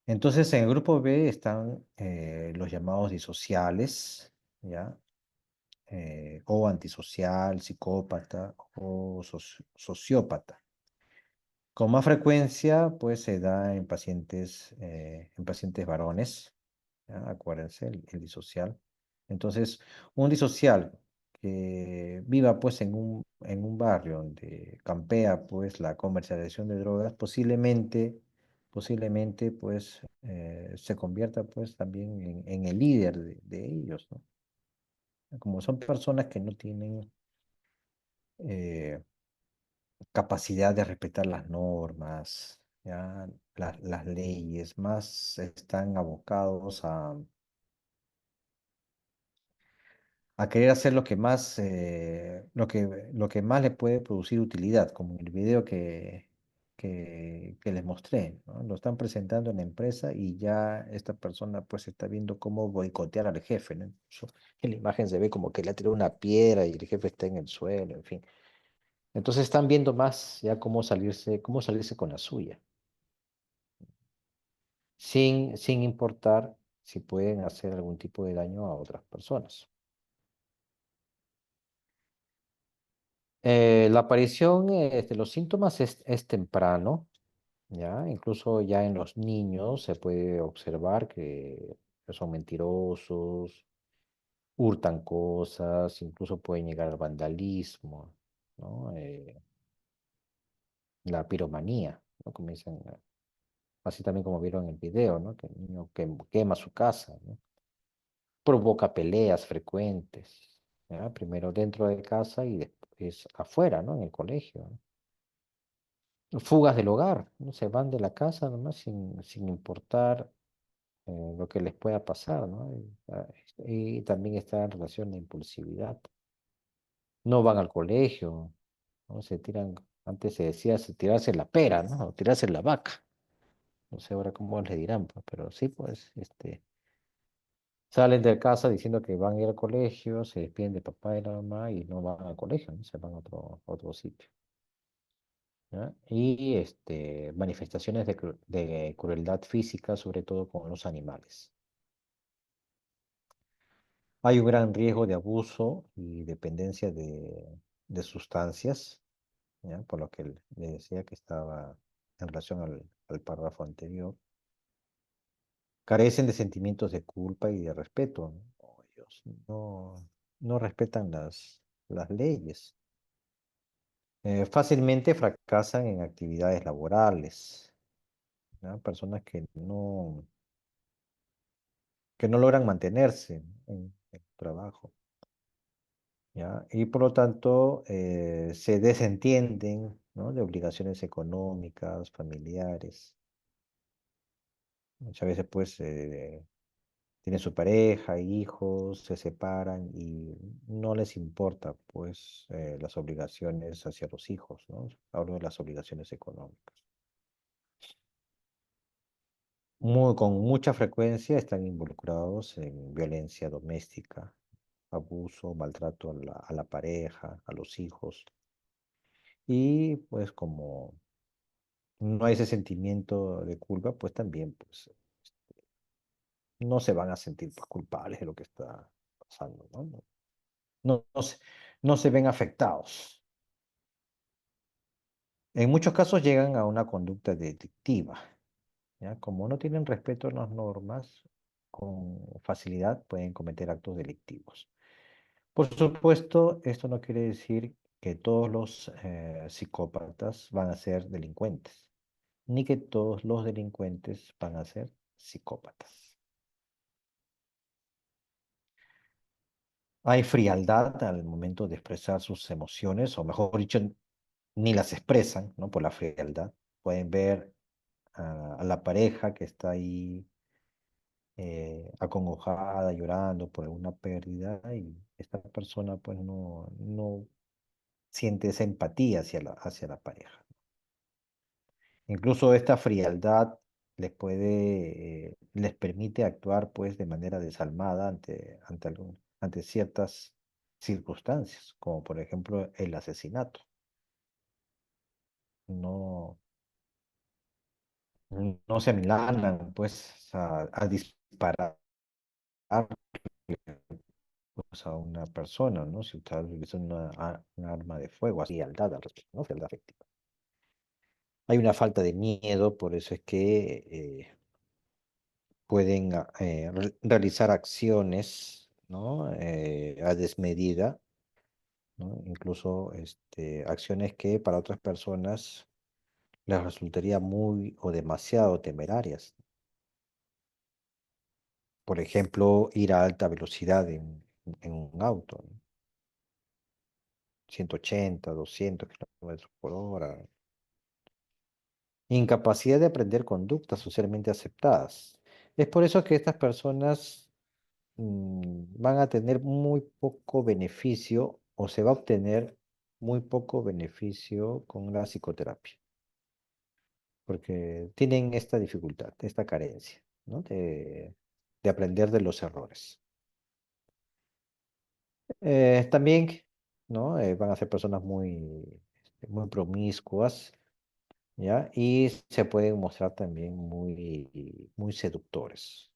Speaker 1: entonces en el grupo B están los llamados disociales, ¿ya? O antisocial, psicópata o sociópata. Con más frecuencia, pues se da en pacientes varones, ¿ya? Acuérdense, el disocial. Entonces, un disocial que viva, pues, en un barrio donde campea, pues, la comercialización de drogas, posiblemente, pues, se convierta, pues, también en el líder de ellos, ¿no? Como son personas que no tienen eh, capacidad de respetar las normas, ¿ya? Las leyes, más están abocados a querer hacer lo que más, lo que más le puede producir utilidad, como en el video que les mostré, ¿no? Lo están presentando en la empresa y ya esta persona, pues, está viendo cómo boicotear al jefe, ¿no? En la imagen se ve como que le ha tirado una piedra y el jefe está en el suelo, en fin. Entonces están viendo más ya cómo salirse con la suya, sin importar si pueden hacer algún tipo de daño a otras personas. La aparición de los síntomas es temprano, ¿ya? Incluso ya en los niños se puede observar que son mentirosos, hurtan cosas, incluso pueden llegar al vandalismo, ¿no? La piromanía, ¿no? Comienzan así también como vieron en el video, ¿no? Que el niño quema su casa, ¿no? Provoca peleas frecuentes, ¿ya? Primero dentro de casa y después afuera, ¿no? En el colegio, ¿no? Fugas del hogar, ¿no? Se van de la casa nomás sin importar lo que les pueda pasar, ¿no? Y también está en relación a la impulsividad. No van al colegio, ¿no? Antes se decía tirarse la pera, ¿no? O tirarse la vaca. No sé ahora cómo le dirán, pues, pero sí, pues, salen de casa diciendo que van a ir al colegio, se despiden de papá y la mamá y no van al colegio, ¿no? Se van a otro sitio, ¿ya? Y manifestaciones de crueldad física, sobre todo con los animales. Hay un gran riesgo de abuso y dependencia de sustancias, ¿ya? Por lo que le decía que estaba en relación al párrafo anterior. Carecen de sentimientos de culpa y de respeto, ¿no? pues, no respetan las leyes. Fácilmente fracasan en actividades laborales, ¿ya? Personas que no logran mantenerse en el trabajo, ¿ya? Y por lo tanto se desentienden, ¿no? De obligaciones económicas, familiares. Muchas veces pues tienen su pareja, hijos, se separan y no les importa pues las obligaciones hacia los hijos, ¿no? Hablo de las obligaciones económicas. Con mucha frecuencia están involucrados en violencia doméstica, abuso, maltrato a la pareja, a los hijos. Y pues como no hay ese sentimiento de culpa, pues también pues no se van a sentir pues, culpables de lo que está pasando, ¿no? No se ven afectados. En muchos casos llegan a una conducta delictiva, ¿ya? Como no tienen respeto a las normas, con facilidad pueden cometer actos delictivos. Por supuesto, esto no quiere decir que todos los psicópatas van a ser delincuentes, ni que todos los delincuentes van a ser psicópatas. Hay frialdad al momento de expresar sus emociones, o mejor dicho, ni las expresan, ¿no? Por la frialdad. Pueden ver a la pareja que está ahí acongojada, llorando por alguna pérdida, y esta persona pues no siente esa empatía hacia la pareja. Incluso esta frialdad les permite actuar pues de manera desalmada ante ciertas circunstancias, como por ejemplo el asesinato. No, no se amilanan pues a disparar pues, a una persona, ¿no? Si está utilizando un arma de fuego, así, frialdad al respecto, ¿no? Frialdad afectiva. Hay una falta de miedo, por eso es que pueden realizar acciones, ¿no? A desmedida, ¿no? Incluso acciones que para otras personas les resultaría muy o demasiado temerarias. Por ejemplo, ir a alta velocidad en un auto, ¿no? 180, 200 kilómetros por hora. Incapacidad de aprender conductas socialmente aceptadas. Es por eso que estas personas van a tener muy poco beneficio o se va a obtener muy poco beneficio con la psicoterapia, porque tienen esta dificultad, esta carencia, ¿no? De aprender de los errores. También, ¿no? Van a ser personas muy promiscuas, ¿ya? Y se pueden mostrar también muy seductores.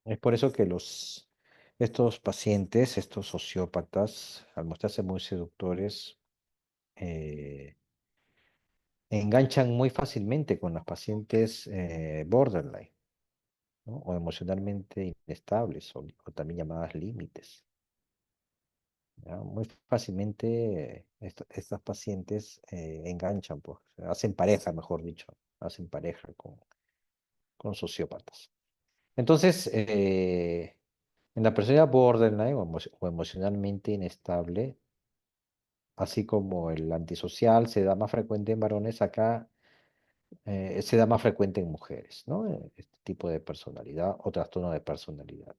Speaker 1: Es por eso que estos pacientes, estos sociópatas, al mostrarse muy seductores, eh, enganchan muy fácilmente con las pacientes borderline, ¿no? O emocionalmente inestables, o también llamadas límites, ¿ya? Muy fácilmente estas pacientes enganchan, pues, hacen pareja, mejor dicho, hacen pareja con sociópatas. Entonces, en la persona borderline o emocionalmente inestable, así como el antisocial se da más frecuente en varones, acá se da más frecuente en mujeres, ¿no? Este tipo de personalidad o trastorno de personalidad.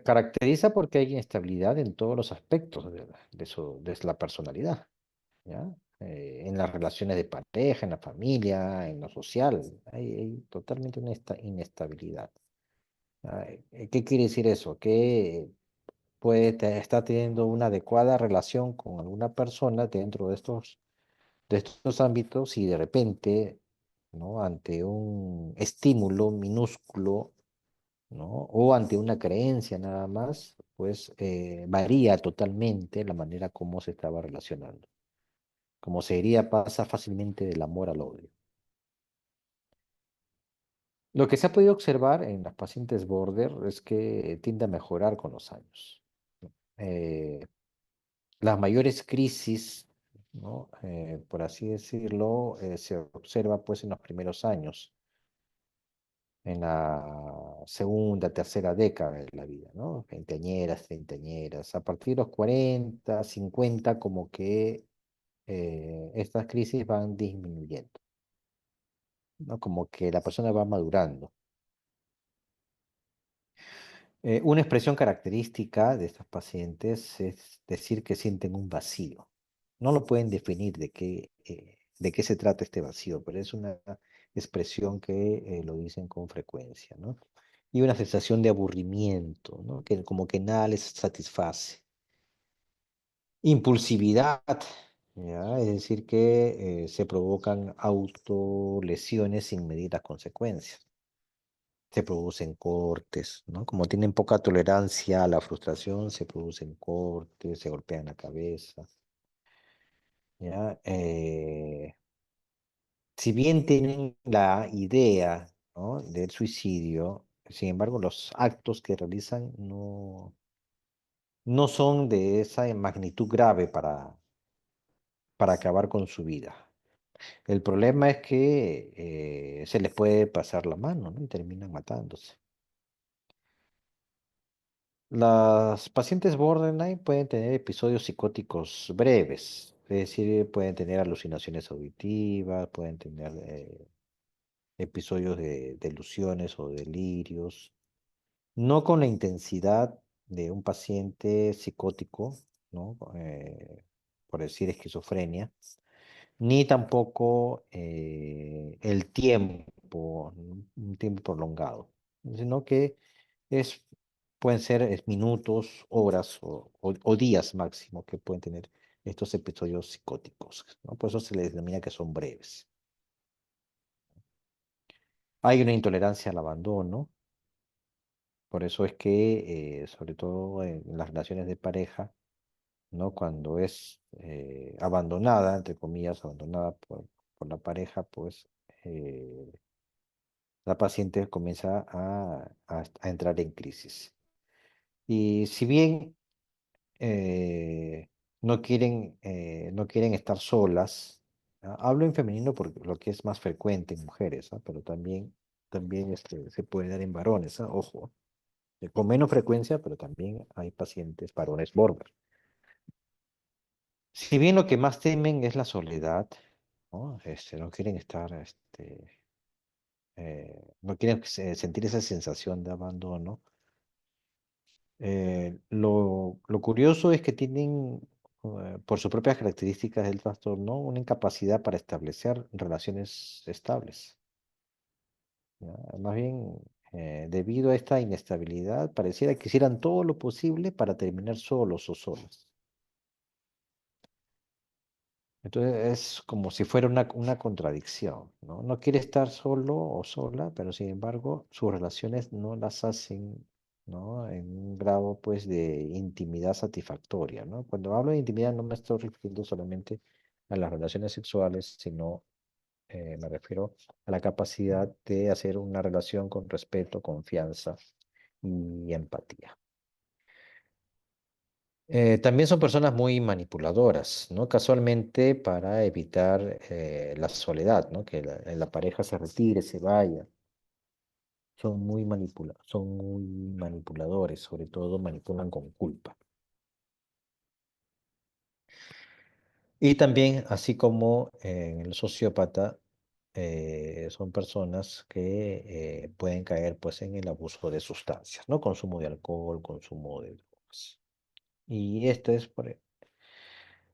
Speaker 1: Caracteriza porque hay inestabilidad en todos los aspectos de la personalidad, ¿ya? En las relaciones de pareja, en la familia, en lo social, hay totalmente una inestabilidad. ¿Qué quiere decir eso? Que está teniendo una adecuada relación con alguna persona dentro de estos ámbitos y de repente, ¿no? Ante un estímulo minúsculo, ¿no? O ante una creencia nada más, pues varía totalmente la manera como se estaba relacionando. Como se diría, pasa fácilmente del amor al odio. Lo que se ha podido observar en las pacientes border es que tiende a mejorar con los años. Eh, las mayores crisis, ¿no? Por así decirlo, se observa pues en los primeros años, en la segunda, tercera década de la vida, ¿no? Veinteañeras, treintañeras. A partir de los 40, 50, como que estas crisis van disminuyendo, ¿no? Como que la persona va madurando. Una expresión característica de estos pacientes es decir que sienten un vacío. No lo pueden definir de qué se trata este vacío, pero es una expresión que lo dicen con frecuencia, ¿no? Y una sensación de aburrimiento, ¿no? Que como que nada les satisface. Impulsividad, ¿ya? Es decir, que se provocan autolesiones sin medir las consecuencias. Se producen cortes, ¿no? Como tienen poca tolerancia a la frustración, se producen cortes, se golpean la cabeza, ¿ya? Si bien tienen la idea, ¿no? del suicidio, sin embargo, los actos que realizan no son de esa magnitud grave para acabar con su vida. El problema es que se les puede pasar la mano, ¿no? Y terminan matándose. Las pacientes borderline pueden tener episodios psicóticos breves, es decir, pueden tener alucinaciones auditivas, pueden tener episodios de delusiones o delirios, no con la intensidad de un paciente psicótico, ¿no? Por decir esquizofrenia, ni tampoco el tiempo, un tiempo prolongado, sino que es, pueden ser minutos, horas o días máximo que pueden tener estos episodios psicóticos, ¿no? Por eso se les denomina que son breves. Hay una intolerancia al abandono, por eso es que, sobre todo en las relaciones de pareja, ¿no? Cuando es abandonada, entre comillas, abandonada por la pareja, pues eh, la paciente comienza a entrar en crisis. Y si bien eh, no quieren estar solas, hablo en femenino porque lo que es más frecuente en mujeres, pero también se puede dar en varones, ojo, con menos frecuencia, pero también hay pacientes varones border. Si bien lo que más temen es la soledad, ¿no? No quieren estar, no quieren sentir esa sensación de abandono. Lo curioso es que tienen, por sus propias características del trastorno, una incapacidad para establecer relaciones estables, ¿ya? Más bien, debido a esta inestabilidad, pareciera que hicieran todo lo posible para terminar solos o solas. Entonces es como si fuera una contradicción, ¿no? No quiere estar solo o sola, pero sin embargo sus relaciones no las hacen, ¿no? En un grado pues de intimidad satisfactoria, ¿no? Cuando hablo de intimidad no me estoy refiriendo solamente a las relaciones sexuales, sino me refiero a la capacidad de hacer una relación con respeto, confianza y empatía. También son personas muy manipuladoras, ¿no? Casualmente para evitar la soledad, ¿no? Que la pareja se retire, se vaya. Son muy manipuladores, sobre todo manipulan con culpa. Y también, así como en el sociópata, son personas que pueden caer pues en el abuso de sustancias, ¿no? Consumo de alcohol, consumo de drogas. Y este es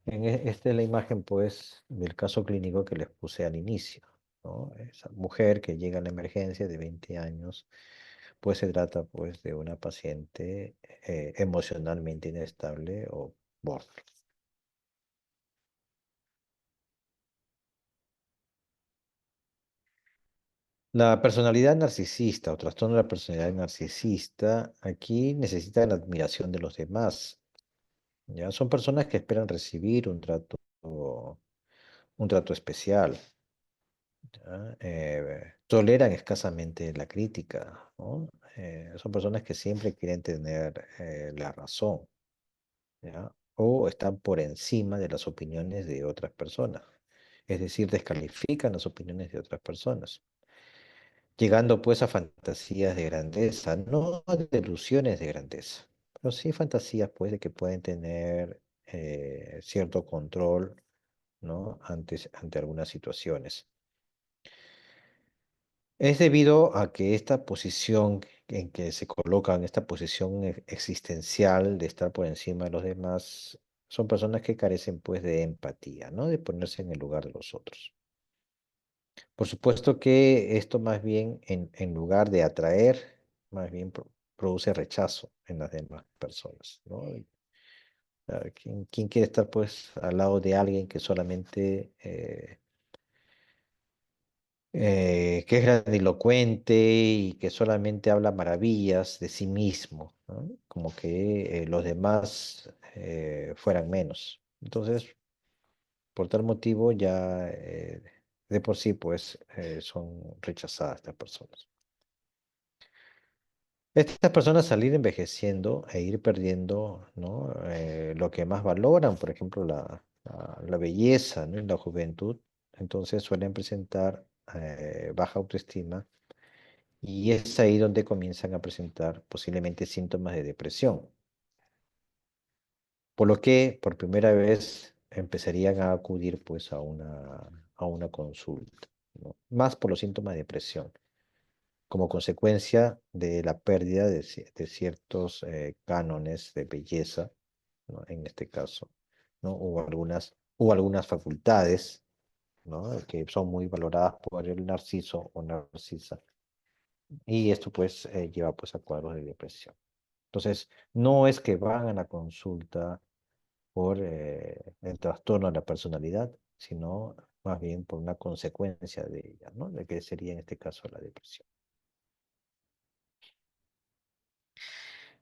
Speaker 1: esta es la imagen, pues, del caso clínico que les puse al inicio, ¿no? Esa mujer que llega a la emergencia de 20 años, pues se trata, pues, de una paciente emocionalmente inestable o border. La personalidad narcisista o trastorno de la personalidad narcisista, aquí necesita la admiración de los demás, ¿ya? Son personas que esperan recibir un trato un trato especial, ¿ya? Toleran escasamente la crítica, ¿no? Son personas que siempre quieren tener la razón, ¿ya? O están por encima de las opiniones de otras personas. Es decir, descalifican las opiniones de otras personas, llegando pues a fantasías de grandeza, no a delusiones de grandeza, pero sí fantasías pues de que pueden tener cierto control, ¿no? Ante algunas situaciones. Es debido a que esta posición en que se colocan, esta posición existencial de estar por encima de los demás, son personas que carecen pues de empatía, ¿no? De ponerse en el lugar de los otros. Por supuesto que esto más bien, en lugar de atraer, más bien produce rechazo en las demás personas, ¿no? ¿Quién quiere estar pues al lado de alguien que solamente que es grandilocuente y que solamente habla maravillas de sí mismo, ¿no? Como que los demás fueran menos? Entonces, por tal motivo, ya de por sí, pues, son rechazadas estas personas. Estas personas al ir envejeciendo e ir perdiendo, ¿no? Lo que más valoran, por ejemplo, la belleza, ¿no? Y la juventud, entonces suelen presentar baja autoestima. Y es ahí donde comienzan a presentar posiblemente síntomas de depresión, por lo que por primera vez empezarían a acudir pues a una consulta, ¿no? Más por los síntomas de depresión, como consecuencia de la pérdida de ciertos cánones de belleza, ¿no? En este caso, ¿no? O algunas facultades, ¿no? Que son muy valoradas por el narciso o narcisa, y esto pues lleva pues a cuadros de depresión. Entonces, no es que van a la consulta por el trastorno de la personalidad, sino más bien por una consecuencia de ella, ¿no? De que sería en este caso la depresión.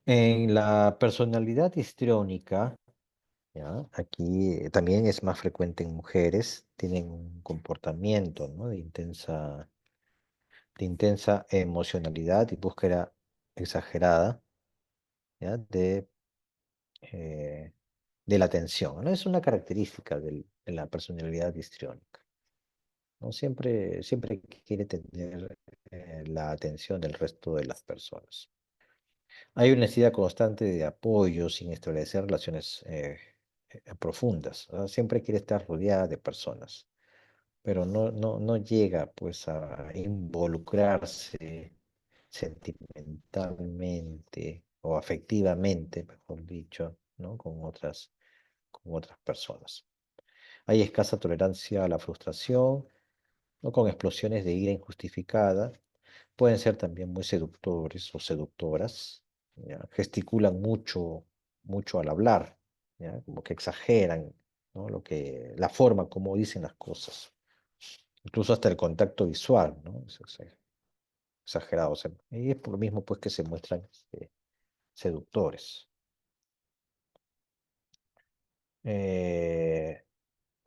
Speaker 1: En la personalidad histriónica, ¿ya? Aquí también es más frecuente en mujeres, tienen un comportamiento, ¿no? de intensa emocionalidad y búsqueda exagerada, ¿ya? Eh, de la atención, ¿no? Es una característica de la personalidad histriónica, ¿no? Siempre quiere tener la atención del resto de las personas. Hay una necesidad constante de apoyo sin establecer relaciones profundas, ¿no? Siempre quiere estar rodeada de personas, pero no llega pues a involucrarse sentimentalmente o afectivamente, mejor dicho, ¿no? con otras personas. Hay escasa tolerancia a la frustración, ¿no? Con explosiones de ira injustificada. Pueden ser también muy seductores o seductoras, ¿ya? Gesticulan mucho, mucho al hablar, ¿ya? Como que exageran, ¿no? La forma como dicen las cosas. Incluso hasta el contacto visual, ¿no? Es exagerado. Y es por lo mismo pues que se muestran seductores. Eh,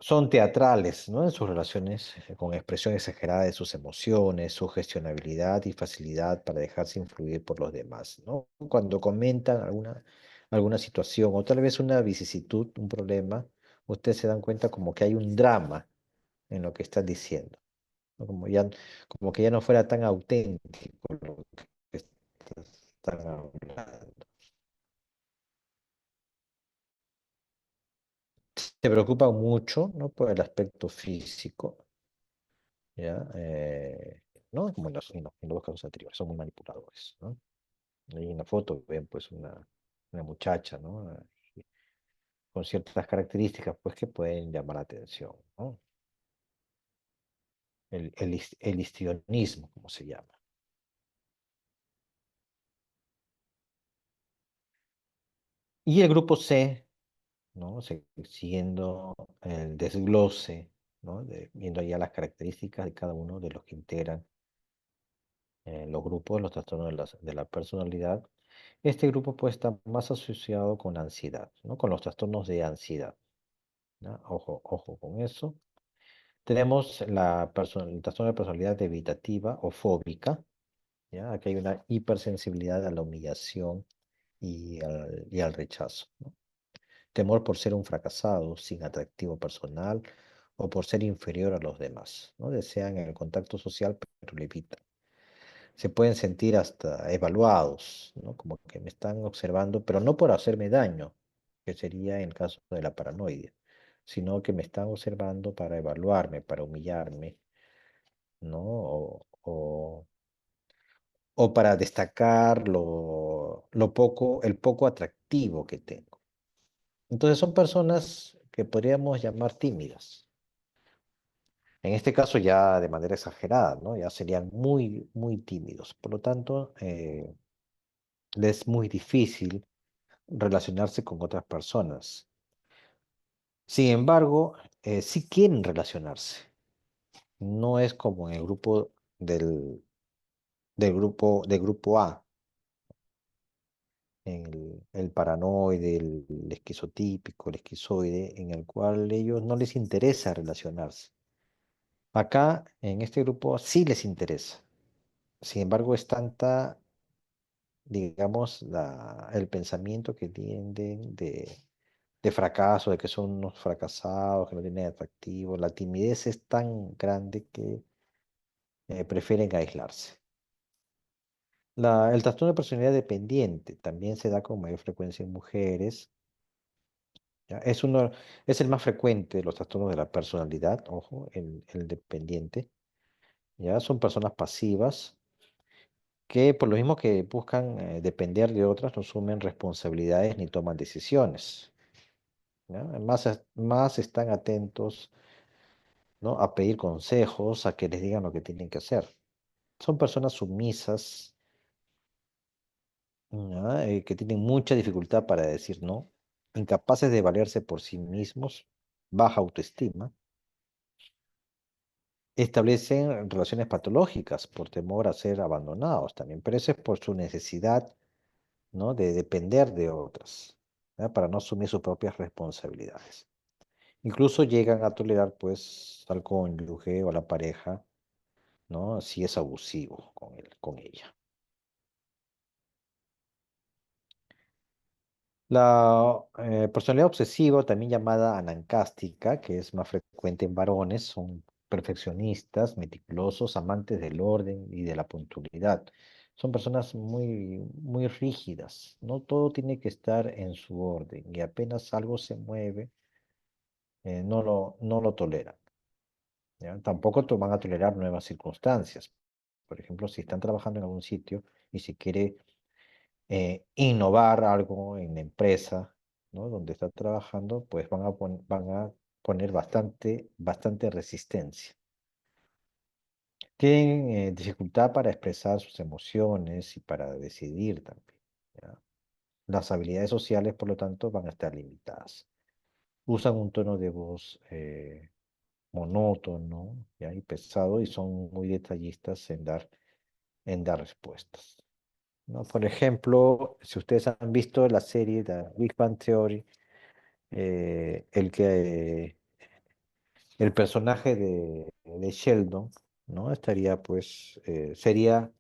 Speaker 1: Son teatrales, ¿no? En sus relaciones, con expresión exagerada de sus emociones, su gestionabilidad y facilidad para dejarse influir por los demás, ¿no? Cuando comentan alguna situación o tal vez una vicisitud, un problema, ustedes se dan cuenta como que hay un drama en lo que están diciendo, ¿no? Como que ya no fuera tan auténtico lo que están hablando. Se preocupan mucho, ¿no? Por el aspecto físico, ¿ya? ¿No? Como en los dos casos anteriores, son muy manipuladores, ¿no? Ahí en la foto ven pues una muchacha, ¿no? Con ciertas características pues que pueden llamar la atención, ¿no? El histrionismo, como se llama. Y el grupo C, ¿no? Siguiendo el desglose, ¿no? Viendo ya las características de cada uno de los que integran los grupos, los trastornos de la personalidad. Este grupo puede estar más asociado con ansiedad, ¿no? Con los trastornos de ansiedad, ¿no? Ojo, ojo con eso. Tenemos el trastorno de personalidad evitativa o fóbica, ¿ya? Aquí hay una hipersensibilidad a la humillación y al rechazo, ¿no? Temor por ser un fracasado, sin atractivo personal o por ser inferior a los demás, ¿no? Desean el contacto social, pero lo evitan. Se pueden sentir hasta evaluados, ¿no? Como que me están observando, pero no por hacerme daño, que sería en el caso de la paranoia, sino que me están observando para evaluarme, para humillarme, ¿no? O para destacar el poco atractivo que tengo. Entonces son personas que podríamos llamar tímidas. En este caso ya de manera exagerada, ¿no? Ya serían muy, muy tímidos. Por lo tanto, les es muy difícil relacionarse con otras personas. Sin embargo, sí quieren relacionarse. No es como en el grupo del grupo A, en el paranoide, el esquizotípico, el esquizoide, en el cual ellos no les interesa relacionarse. Acá, en este grupo, sí les interesa. Sin embargo, es tanta, digamos, el pensamiento que tienen de fracaso, de que son unos fracasados, que no tienen atractivo. La timidez es tan grande que prefieren aislarse. El trastorno de personalidad dependiente también se da con mayor frecuencia en mujeres. ¿Ya? Es el más frecuente de los trastornos de la personalidad, ojo, el dependiente. ¿Ya? Son personas pasivas que por lo mismo que buscan depender de otras, no asumen responsabilidades ni toman decisiones. ¿Ya? Más están atentos, ¿no? A pedir consejos, a que les digan lo que tienen que hacer. Son personas sumisas, ¿ya? Que tienen mucha dificultad para decir no, incapaces de valerse por sí mismos, baja autoestima, establecen relaciones patológicas por temor a ser abandonados también, pero eso es por su necesidad, ¿no? De depender de otras, ¿ya? Para no asumir sus propias responsabilidades. Incluso llegan a tolerar, pues, al cónyuge o a la pareja, ¿no? Si es abusivo con él, con ella. La personalidad obsesiva, también llamada anancástica, que es más frecuente en varones, son perfeccionistas, meticulosos, amantes del orden y de la puntualidad. Son personas muy, muy rígidas, ¿no? Todo tiene que estar en su orden y apenas algo se mueve, no lo toleran, ¿ya? Tampoco van a tolerar nuevas circunstancias. Por ejemplo, si están trabajando en algún sitio y si quiere innovar algo en la empresa, ¿no? Donde está trabajando, pues van a poner bastante, bastante resistencia. Tienen dificultad para expresar sus emociones y para decidir también, ¿ya? Las habilidades sociales, por lo tanto, van a estar limitadas. Usan un tono de voz monótono, ¿ya? Y pesado y son muy detallistas en dar respuestas, ¿no? Por ejemplo, si ustedes han visto la serie de Big Bang Theory, el personaje de Sheldon, ¿no? Estaría, pues, sería,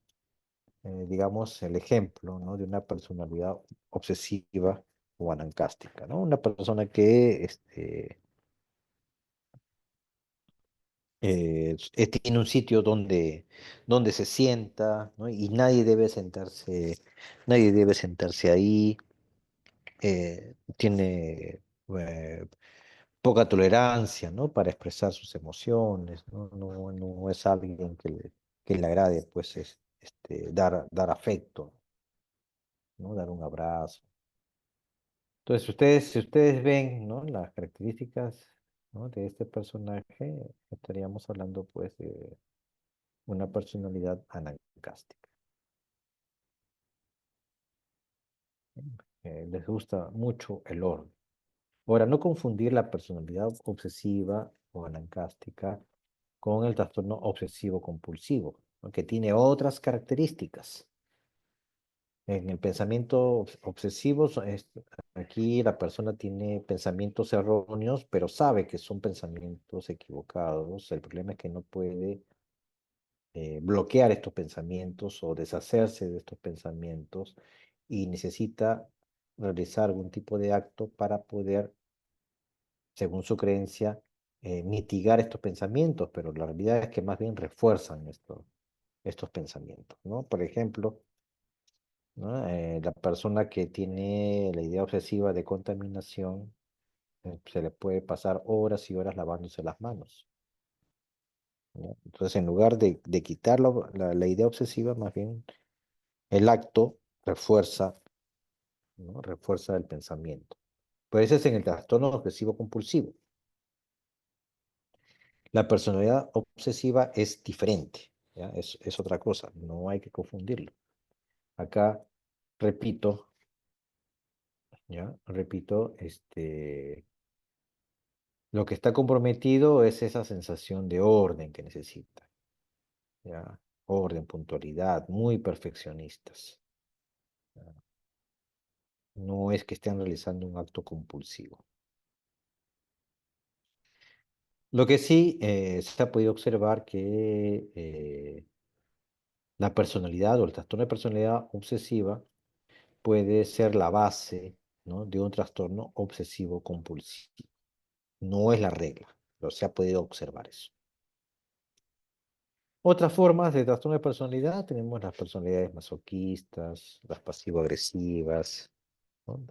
Speaker 1: digamos, el ejemplo, ¿no? De una personalidad obsesiva o anancástica, ¿no? Una persona que tiene un sitio donde se sienta, ¿no? Y nadie debe sentarse ahí. Tiene poca tolerancia, ¿no? Para expresar sus emociones, ¿no? No es alguien que le agrade, pues, dar afecto, ¿no? Dar un abrazo. Entonces, si ustedes ven, ¿no? Las características, ¿no? De este personaje, estaríamos hablando, pues, de una personalidad anancástica. Les gusta mucho el orden. Ahora, no confundir la personalidad obsesiva o anancástica con el trastorno obsesivo compulsivo, ¿no? Que tiene otras características. En el pensamiento obsesivo, aquí la persona tiene pensamientos erróneos, pero sabe que son pensamientos equivocados. El problema es que no puede bloquear estos pensamientos o deshacerse de estos pensamientos y necesita realizar algún tipo de acto para poder, según su creencia, mitigar estos pensamientos, pero la realidad es que más bien refuerzan estos pensamientos, ¿no? Por ejemplo, ¿no? La persona que tiene la idea obsesiva de contaminación, se le puede pasar horas y horas lavándose las manos, ¿no? Entonces, en lugar de quitar la idea obsesiva, más bien el acto refuerza, ¿no? Refuerza el pensamiento. Pues ese es en el trastorno obsesivo compulsivo. La personalidad obsesiva es diferente, ¿ya? Es otra cosa, no hay que confundirlo. Acá, repito, ¿ya? Repito, lo que está comprometido es esa sensación de orden que necesita, ¿ya? Orden, puntualidad, muy perfeccionistas, ¿ya? No es que estén realizando un acto compulsivo. Lo que sí se ha podido observar que la personalidad o el trastorno de personalidad obsesiva puede ser la base, ¿no? De un trastorno obsesivo compulsivo. No es la regla, pero se ha podido observar eso. Otras formas de trastorno de personalidad tenemos las personalidades masoquistas, las pasivo-agresivas, ¿no?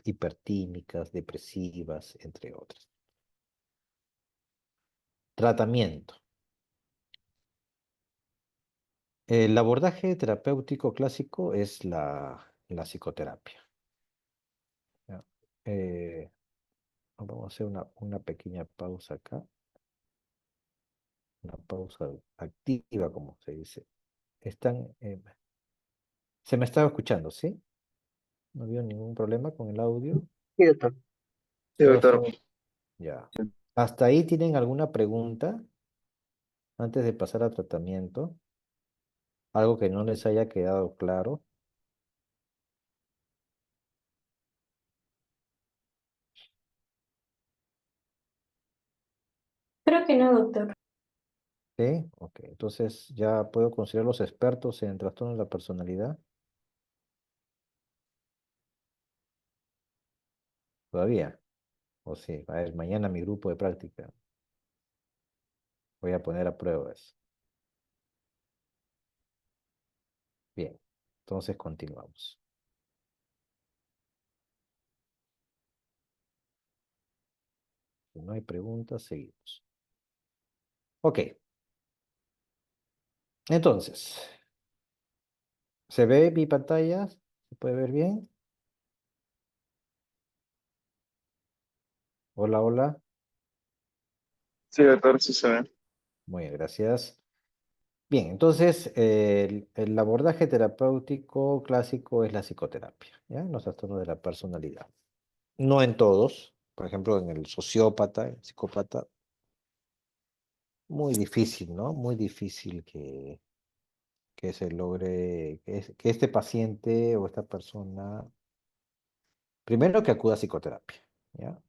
Speaker 1: Hipertímicas, depresivas, entre otras. Tratamiento. El abordaje terapéutico clásico es la psicoterapia, ¿ya? Eh, Vamos a hacer una pequeña pausa acá, una pausa activa, como se dice. Se me estaba escuchando, ¿sí? No había ningún problema con el audio.
Speaker 2: Sí, doctor. Sí,
Speaker 1: Todo
Speaker 2: doctor.
Speaker 1: está ya. ¿Hasta ahí tienen alguna pregunta antes de pasar al tratamiento? ¿Algo que no les haya quedado claro?
Speaker 3: Creo que no, doctor.
Speaker 1: ¿Sí? Ok, entonces ya puedo considerar los expertos en trastornos de la personalidad. Todavía. O sí, a ver, mañana mi grupo de práctica. Voy a poner a prueba eso. Bien, entonces continuamos. Si no hay preguntas, seguimos. Ok, entonces, ¿se ve mi pantalla? ¿Se puede ver bien? Hola, hola.
Speaker 2: Sí, doctor, sí se ve.
Speaker 1: Muy bien, gracias. Bien, entonces, el abordaje terapéutico clásico es la psicoterapia, ¿ya? En los trastornos de la personalidad. No en todos, por ejemplo, en el sociópata, el psicópata, muy difícil, ¿no? Muy difícil que se logre, que este paciente o esta persona, primero que acuda a psicoterapia, ¿ya?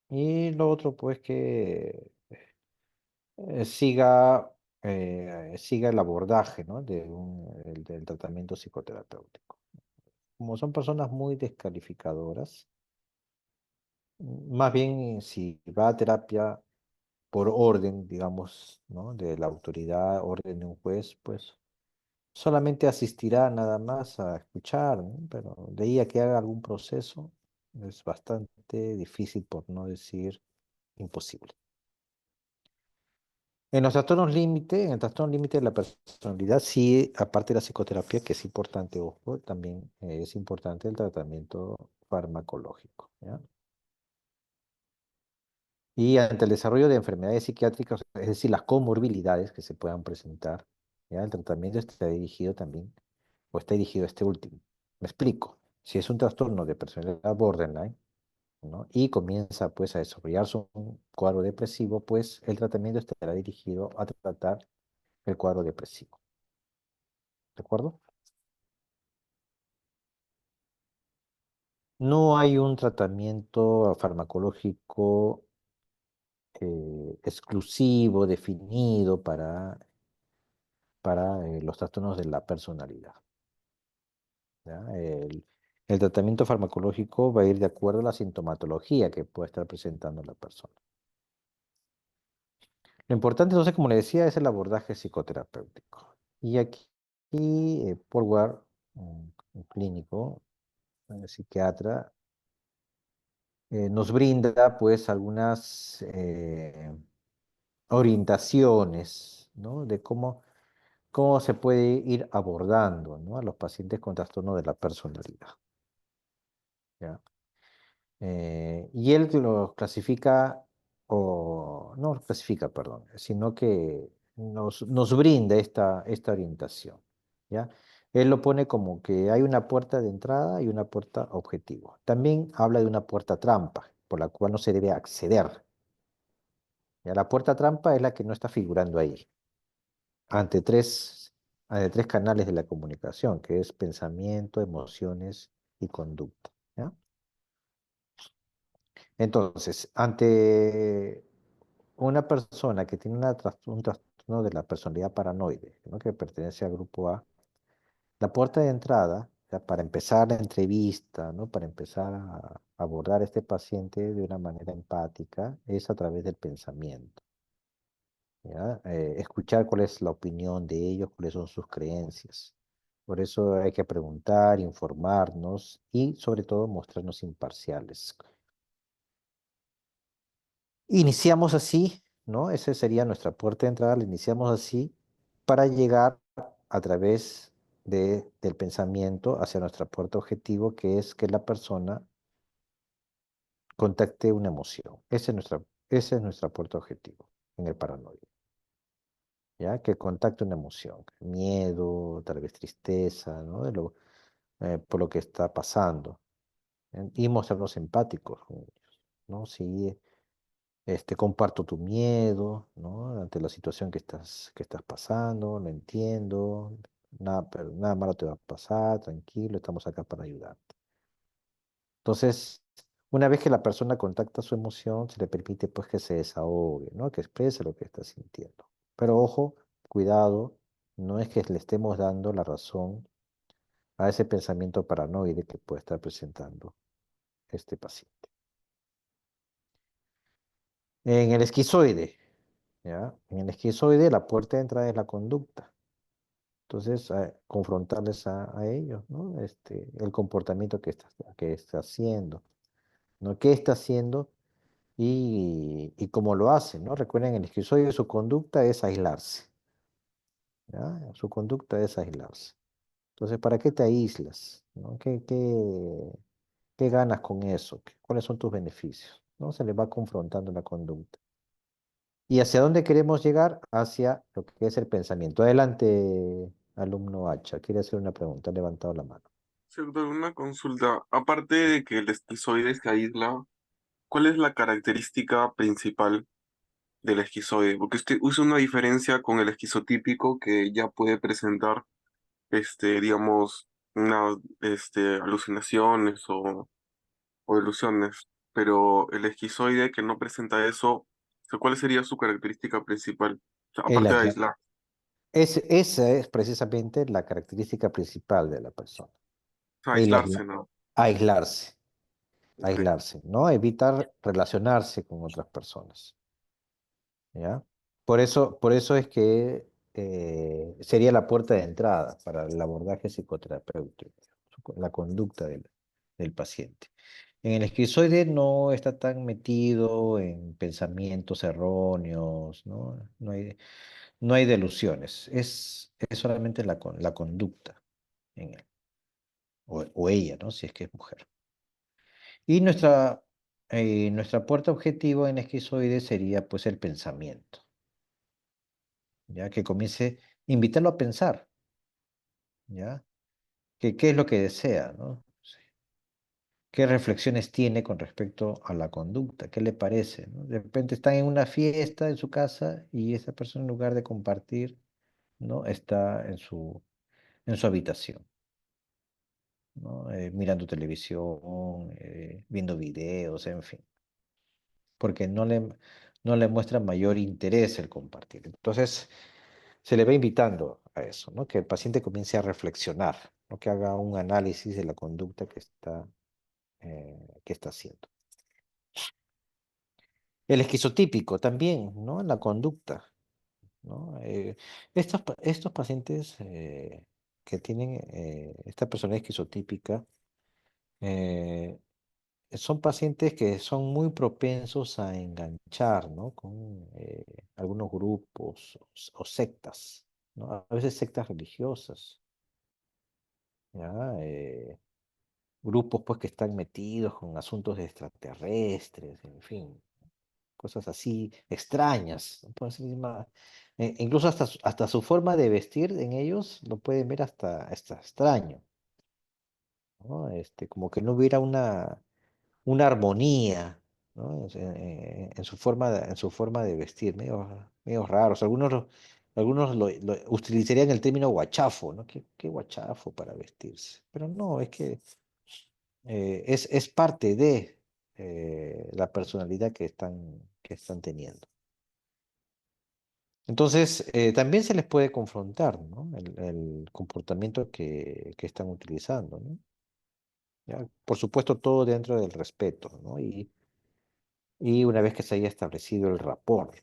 Speaker 1: Y lo otro, pues, que siga el abordaje, ¿no? Del tratamiento psicoterapéutico. Como son personas muy descalificadoras, más bien si va a terapia por orden, digamos, ¿no? De la autoridad, orden de un juez, pues solamente asistirá nada más a escuchar, ¿no? Pero de ahí a que haga algún proceso es bastante difícil, por no decir imposible. En los trastornos límite, en el trastorno límite de la personalidad, sí, aparte de la psicoterapia, que es importante, ojo, también es importante el tratamiento farmacológico, ¿ya? Y ante el desarrollo de enfermedades psiquiátricas, es decir, las comorbilidades que se puedan presentar, ¿ya? El tratamiento está dirigido también, o está dirigido a este último. Me explico. Si es un trastorno de personalidad borderline, ¿no? Y comienza pues a desarrollarse un cuadro depresivo, pues el tratamiento estará dirigido a tratar el cuadro depresivo. ¿De acuerdo? No hay un tratamiento farmacológico exclusivo, definido para los trastornos de la personalidad. ¿Ya? El tratamiento farmacológico va a ir de acuerdo a la sintomatología que puede estar presentando la persona. Lo importante, entonces, como le decía, es el abordaje psicoterapéutico. Y aquí, Paul Ward, un clínico, psiquiatra, nos brinda pues algunas orientaciones, ¿no? De cómo se puede ir abordando, ¿no? A los pacientes con trastorno de la personalidad. ¿Ya? Y él lo clasifica, o no lo clasifica, perdón, sino que nos brinda esta orientación, ¿ya? Él lo pone como que hay una puerta de entrada y una puerta objetivo. También habla de una puerta trampa, por la cual no se debe acceder. ¿Ya? La puerta trampa es la que no está figurando ahí, ante tres, ante tres canales de la comunicación, que es pensamiento, emociones y conducta. ¿Ya? Entonces, ante una persona que tiene un trastorno de la personalidad paranoide, ¿no? Que pertenece al grupo A, la puerta de entrada, ya para empezar la entrevista, ¿no? Para empezar a abordar a este paciente de una manera empática, es a través del pensamiento. ¿Ya? Escuchar cuál es la opinión de ellos, cuáles son sus creencias. Por eso hay que preguntar, informarnos y sobre todo mostrarnos imparciales. Iniciamos así, ¿no? Esa sería nuestra puerta de entrada, la iniciamos así para llegar a través del pensamiento hacia nuestra puerta objetivo, que es que la persona contacte una emoción. Esa es nuestra puerta objetivo en el paranoide, ¿ya? Que contacte una emoción, miedo, tal vez tristeza, ¿no? Por lo que está pasando, y mostrarnos empáticos con ellos, ¿no? Si comparto tu miedo, ¿no? Ante la situación que estás pasando, lo entiendo, nada, pero nada malo te va a pasar, tranquilo, estamos acá para ayudarte. Entonces, una vez que la persona contacta su emoción, se le permite pues que se desahogue, ¿no? Que exprese lo que está sintiendo. Pero ojo, cuidado, no es que le estemos dando la razón a ese pensamiento paranoide que puede estar presentando este paciente. En el esquizoide, ¿ya? En el esquizoide la puerta de entrada es la conducta. Entonces, confrontarles a ellos, ¿no? El comportamiento que está haciendo, ¿no? ¿Qué está haciendo y cómo lo hace, ¿no? Recuerden, el esquizoide su conducta es aislarse, ¿ya? Su conducta es aislarse. Entonces, ¿para qué te aíslas? ¿No? ¿Qué ganas con eso? ¿Cuáles son tus beneficios? ¿No? Se le va confrontando la conducta. ¿Y hacia dónde queremos llegar? Hacia lo que es el pensamiento. Adelante, alumno Hacha. Quiere hacer una pregunta. Ha levantado la mano.
Speaker 2: Cierto, una consulta. Aparte de que el esquizoide se aísla, ¿cuál es la característica principal del esquizoide? Porque usted usa una diferencia con el esquizotípico que ya puede presentar, digamos, alucinaciones o ilusiones, pero el esquizoide que no presenta eso, o sea, ¿cuál sería su característica principal? O sea,
Speaker 1: El
Speaker 2: aparte de
Speaker 1: aisla-
Speaker 2: aislar.
Speaker 1: esa es precisamente la característica principal de la persona.
Speaker 2: O sea,
Speaker 1: El
Speaker 2: aislarse,
Speaker 1: aisla-
Speaker 2: ¿no?
Speaker 1: aislarse,
Speaker 2: Ok.
Speaker 1: aislarse, ¿no? Evitar relacionarse con otras personas, ¿ya? Por eso es que sería la puerta de entrada para el abordaje psicoterapéutico, la conducta del paciente. En el esquizoide no está tan metido en pensamientos erróneos, ¿no? No hay delusiones, es solamente la conducta en él, o ella, ¿no? Si es que es mujer. Y nuestra puerta objetivo en esquizoide sería pues el pensamiento, ¿ya? Que comience, invitarlo a pensar, ¿ya? ¿Qué es lo que desea, ¿no? Sí. ¿Qué reflexiones tiene con respecto a la conducta? ¿Qué le parece, ¿no? De repente están en una fiesta en su casa y esa persona en lugar de compartir, ¿no? Está en su habitación. ¿no? Mirando televisión, viendo videos, en fin, porque no le muestra mayor interés el compartir. Entonces, se le va invitando a eso, ¿no? Que el paciente comience a reflexionar, ¿no? Que haga un análisis de la conducta que está haciendo. El esquizotípico también, ¿no? En la conducta, ¿no? Estos pacientes que tienen esta personalidad esquizotípica eh, son pacientes que son muy propensos a enganchar, ¿no? Con algunos grupos o sectas, ¿no? A veces sectas religiosas, ¿ya? Grupos pues que están metidos con asuntos de extraterrestres, en fin, cosas así extrañas. Entonces, incluso hasta su forma de vestir en ellos lo pueden ver hasta extraño, ¿no? Como que no hubiera una armonía, ¿no? En su forma de vestir, medio raros. Algunos lo utilizarían el término guachafo, ¿no? ¿Qué guachafo para vestirse? Pero no, es que es parte de la personalidad que están teniendo. Entonces, también se les puede confrontar, ¿no? El comportamiento que están utilizando, ¿no? ¿Ya? Por supuesto, todo dentro del respeto, ¿no? Y una vez que se haya establecido el rapport,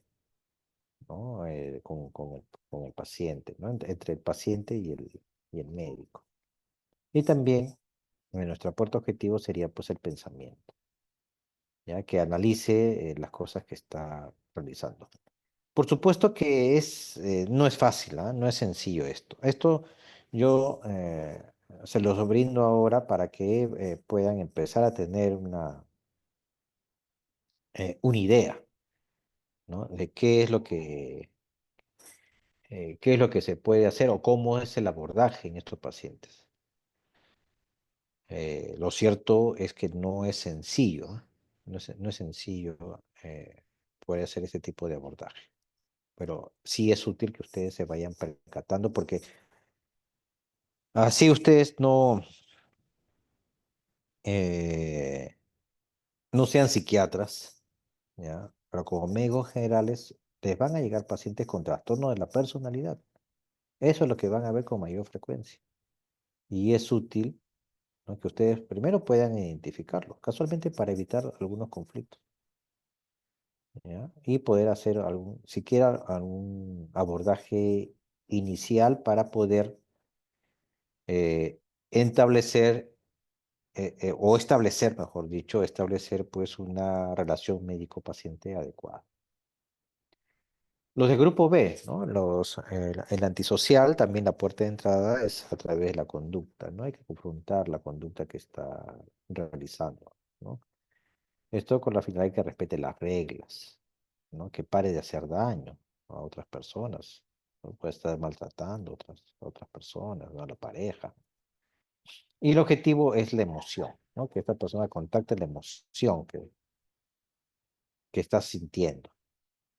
Speaker 1: ¿no? Con el paciente, ¿no? Entre el paciente y el médico. Y también, nuestro aporte objetivo sería, pues, el pensamiento, ¿ya? Que analice las cosas que está realizando. Por supuesto que no es fácil, ¿ah? No es sencillo esto. Esto yo se los brindo ahora para que puedan empezar a tener una idea, ¿no? De qué es lo que se puede hacer o cómo es el abordaje en estos pacientes. Lo cierto es que no es sencillo, ¿ah? No es sencillo poder hacer ese tipo de abordaje, pero sí es útil que ustedes se vayan percatando porque así ustedes eh, no sean psiquiatras, ¿ya? Pero como médicos generales, les van a llegar pacientes con trastorno de la personalidad. Eso es lo que van a ver con mayor frecuencia. Y es útil, ¿no? Que ustedes primero puedan identificarlo, casualmente para evitar algunos conflictos, ¿ya? Y poder hacer siquiera algún abordaje inicial para poder eh, establecer, o establecer, mejor dicho, establecer pues una relación médico-paciente adecuada. Los de grupo B, ¿no? El antisocial, también la puerta de entrada es a través de la conducta, ¿no? Hay que confrontar la conducta que está realizando, ¿no? Esto con la finalidad de que respete las reglas, ¿no? Que pare de hacer daño a otras personas, ¿no? Puede estar maltratando a otras personas, ¿no? A la pareja. Y el objetivo es la emoción, ¿no? Que esta persona contacte la emoción que está sintiendo.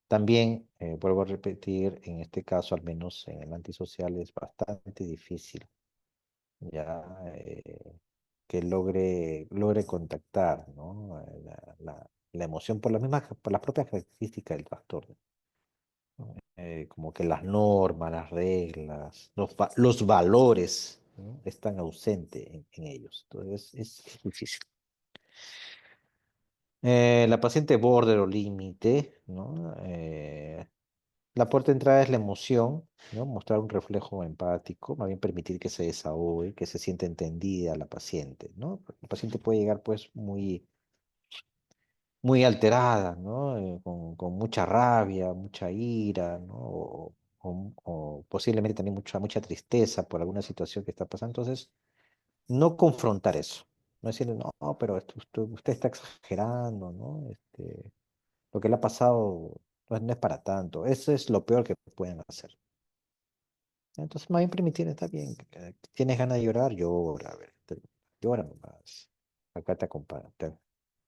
Speaker 1: También, vuelvo a repetir, en este caso, al menos en el antisocial, es bastante difícil ya que logre contactar, ¿no? La emoción por las propias características del trastorno, ¿no? Como que las normas, las reglas, los valores, ¿no? Están ausentes en ellos. Entonces, es difícil. La paciente border o límite, ¿no? La puerta de entrada es la emoción, ¿no? Mostrar un reflejo empático, más bien permitir que se desahogue, que se sienta entendida la paciente, ¿no? La paciente puede llegar pues muy alterada, ¿no? Con mucha rabia, mucha ira, ¿no? O posiblemente también mucha tristeza por alguna situación que está pasando. Entonces, no confrontar eso. No decirle, no, pero usted está exagerando, ¿no? Lo que le ha pasado no es para tanto. Eso es lo peor que pueden hacer. Entonces, más bien permitir, está bien. Tienes ganas de llorar, llora, a ver, llora nomás. Acá te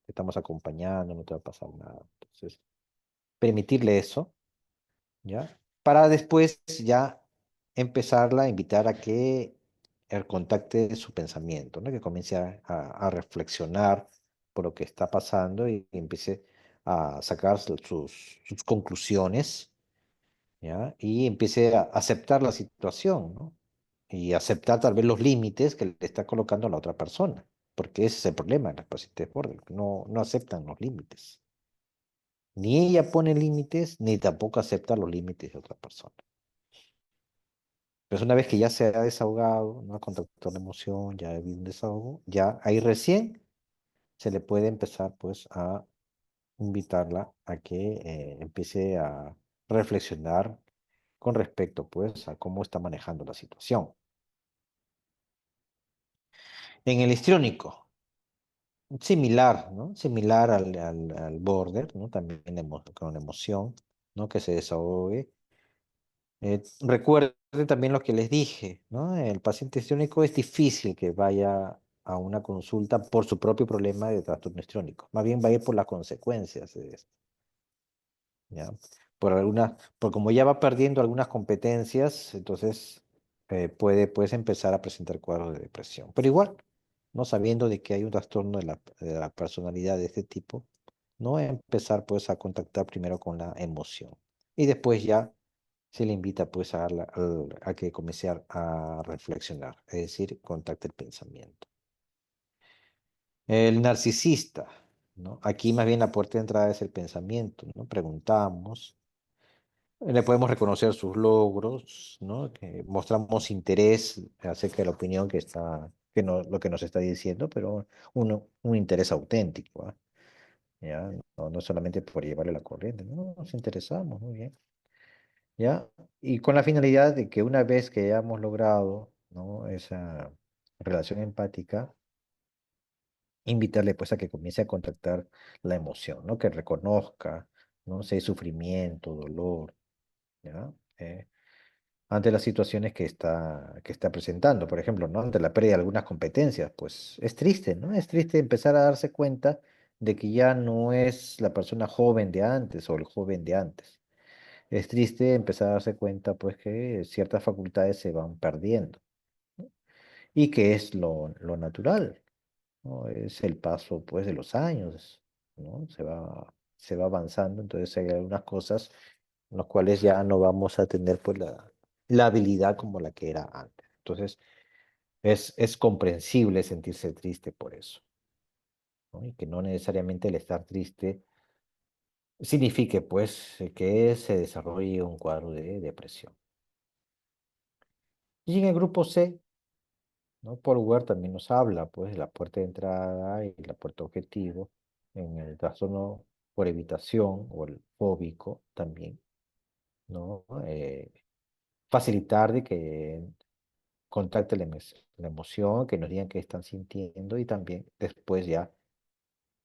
Speaker 1: estamos acompañando, no te va a pasar nada. Entonces, permitirle eso, ¿ya? Para después ya empezarla a invitar a que contacte su pensamiento, ¿no? Que comience a reflexionar por lo que está pasando y empiece a sacar sus conclusiones, ¿ya? Y empiece a aceptar la situación, ¿no? Y aceptar tal vez los límites que le está colocando la otra persona, porque ese es el problema de las pacientes border, que no aceptan los límites. Ni ella pone límites, ni tampoco acepta los límites de otra persona. Pues una vez que ya se ha desahogado, no ha contactado la emoción, ya ha habido un desahogo, ya ahí recién se le puede empezar pues a invitarla a que empiece a reflexionar con respecto pues a cómo está manejando la situación. En el histriónico, similar, ¿no? Similar al border, ¿no? También con emoción, ¿no? Que se desahogue. Recuerden también lo que les dije, ¿no? El paciente histriónico es difícil que vaya a una consulta por su propio problema de trastorno histriónico. Más bien va a ir por las consecuencias de esto, ¿ya? Por como ya va perdiendo algunas competencias, entonces puedes empezar a presentar cuadros de depresión. Pero igual, no sabiendo de que hay un trastorno de la personalidad de este tipo, no empezar pues a contactar primero con la emoción y después ya se le invita pues a que comience a reflexionar, es decir, contacte el pensamiento. El narcisista, ¿no? Aquí más bien la puerta de entrada es el pensamiento, ¿no? Preguntamos, le podemos reconocer sus logros, ¿no? Que mostramos interés acerca de la opinión lo que nos está diciendo, pero un interés auténtico, ¿ah? ¿Ya? No solamente por llevarle la corriente, no, nos interesamos, muy bien. ¿Ya? Y con la finalidad de que una vez que hayamos logrado, ¿no? Esa relación empática, invitarle pues a que comience a contactar la emoción, ¿no? Que reconozca, ¿no? Si hay sufrimiento, dolor, ¿ya? Ante las situaciones que está presentando, por ejemplo, ¿no? Ante la pérdida de algunas competencias, pues es triste, ¿no? Es triste empezar a darse cuenta de que ya no es la persona joven de antes o el joven de antes. Es triste empezar a darse cuenta, pues, que ciertas facultades se van perdiendo, ¿no? Y que es lo natural, ¿no? Es el paso, pues, de los años, ¿no? Se va avanzando, entonces hay algunas cosas en las cuales ya no vamos a tener, pues, la habilidad como la que era antes. Entonces, es comprensible sentirse triste por eso, ¿no? Y que no necesariamente el estar triste signifique, pues, que se desarrolle un cuadro de depresión. Y en el grupo C, ¿no? Paul Ware también nos habla, pues, de la puerta de entrada y la puerta objetivo en el trastorno por evitación o el fóbico también, ¿no? Facilitar de que contacte la emoción, que nos digan qué están sintiendo y también después ya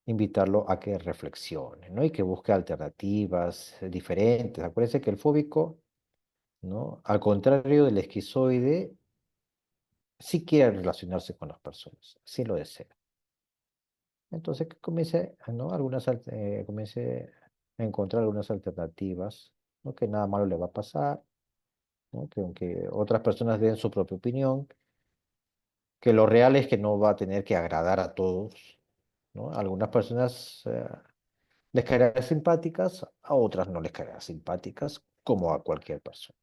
Speaker 1: invitarlo a que reflexione, ¿no? Y que busque alternativas diferentes. Acuérdense que el fóbico, ¿no? Al contrario del esquizoide, sí quiere relacionarse con las personas, sí lo desea. Entonces que comience, ¿no? Comience a encontrar algunas alternativas, ¿no? Que nada malo le va a pasar, ¿no? Que aunque otras personas den su propia opinión, que lo real es que no va a tener que agradar a todos, ¿no? A algunas personas les caerá simpáticas, a otras no les caerá simpáticas, como a cualquier persona.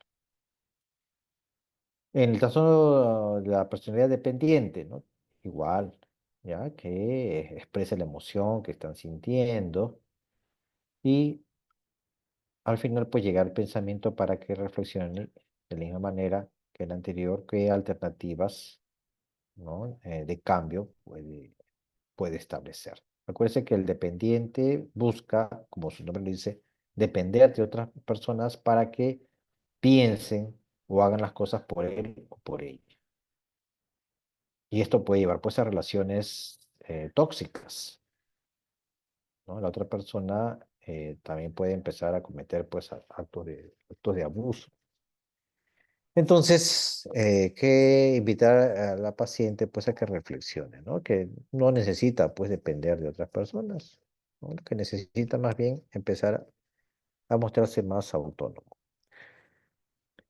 Speaker 1: En el caso de la personalidad dependiente, ¿no? Igual, ya que expresa la emoción que están sintiendo y al final, pues llegar al pensamiento para que reflexione de la misma manera que el anterior, qué alternativas, ¿no? De cambio puede establecer. Acuérdense que el dependiente busca, como su nombre lo dice, depender de otras personas para que piensen o hagan las cosas por él o por ella. Y esto puede llevar pues a relaciones tóxicas, ¿no? La otra persona también puede empezar a cometer pues actos de abuso. Entonces, que invitar a la paciente pues a que reflexione, ¿no? Que no necesita pues depender de otras personas, ¿no? Que necesita más bien empezar a mostrarse más autónomo.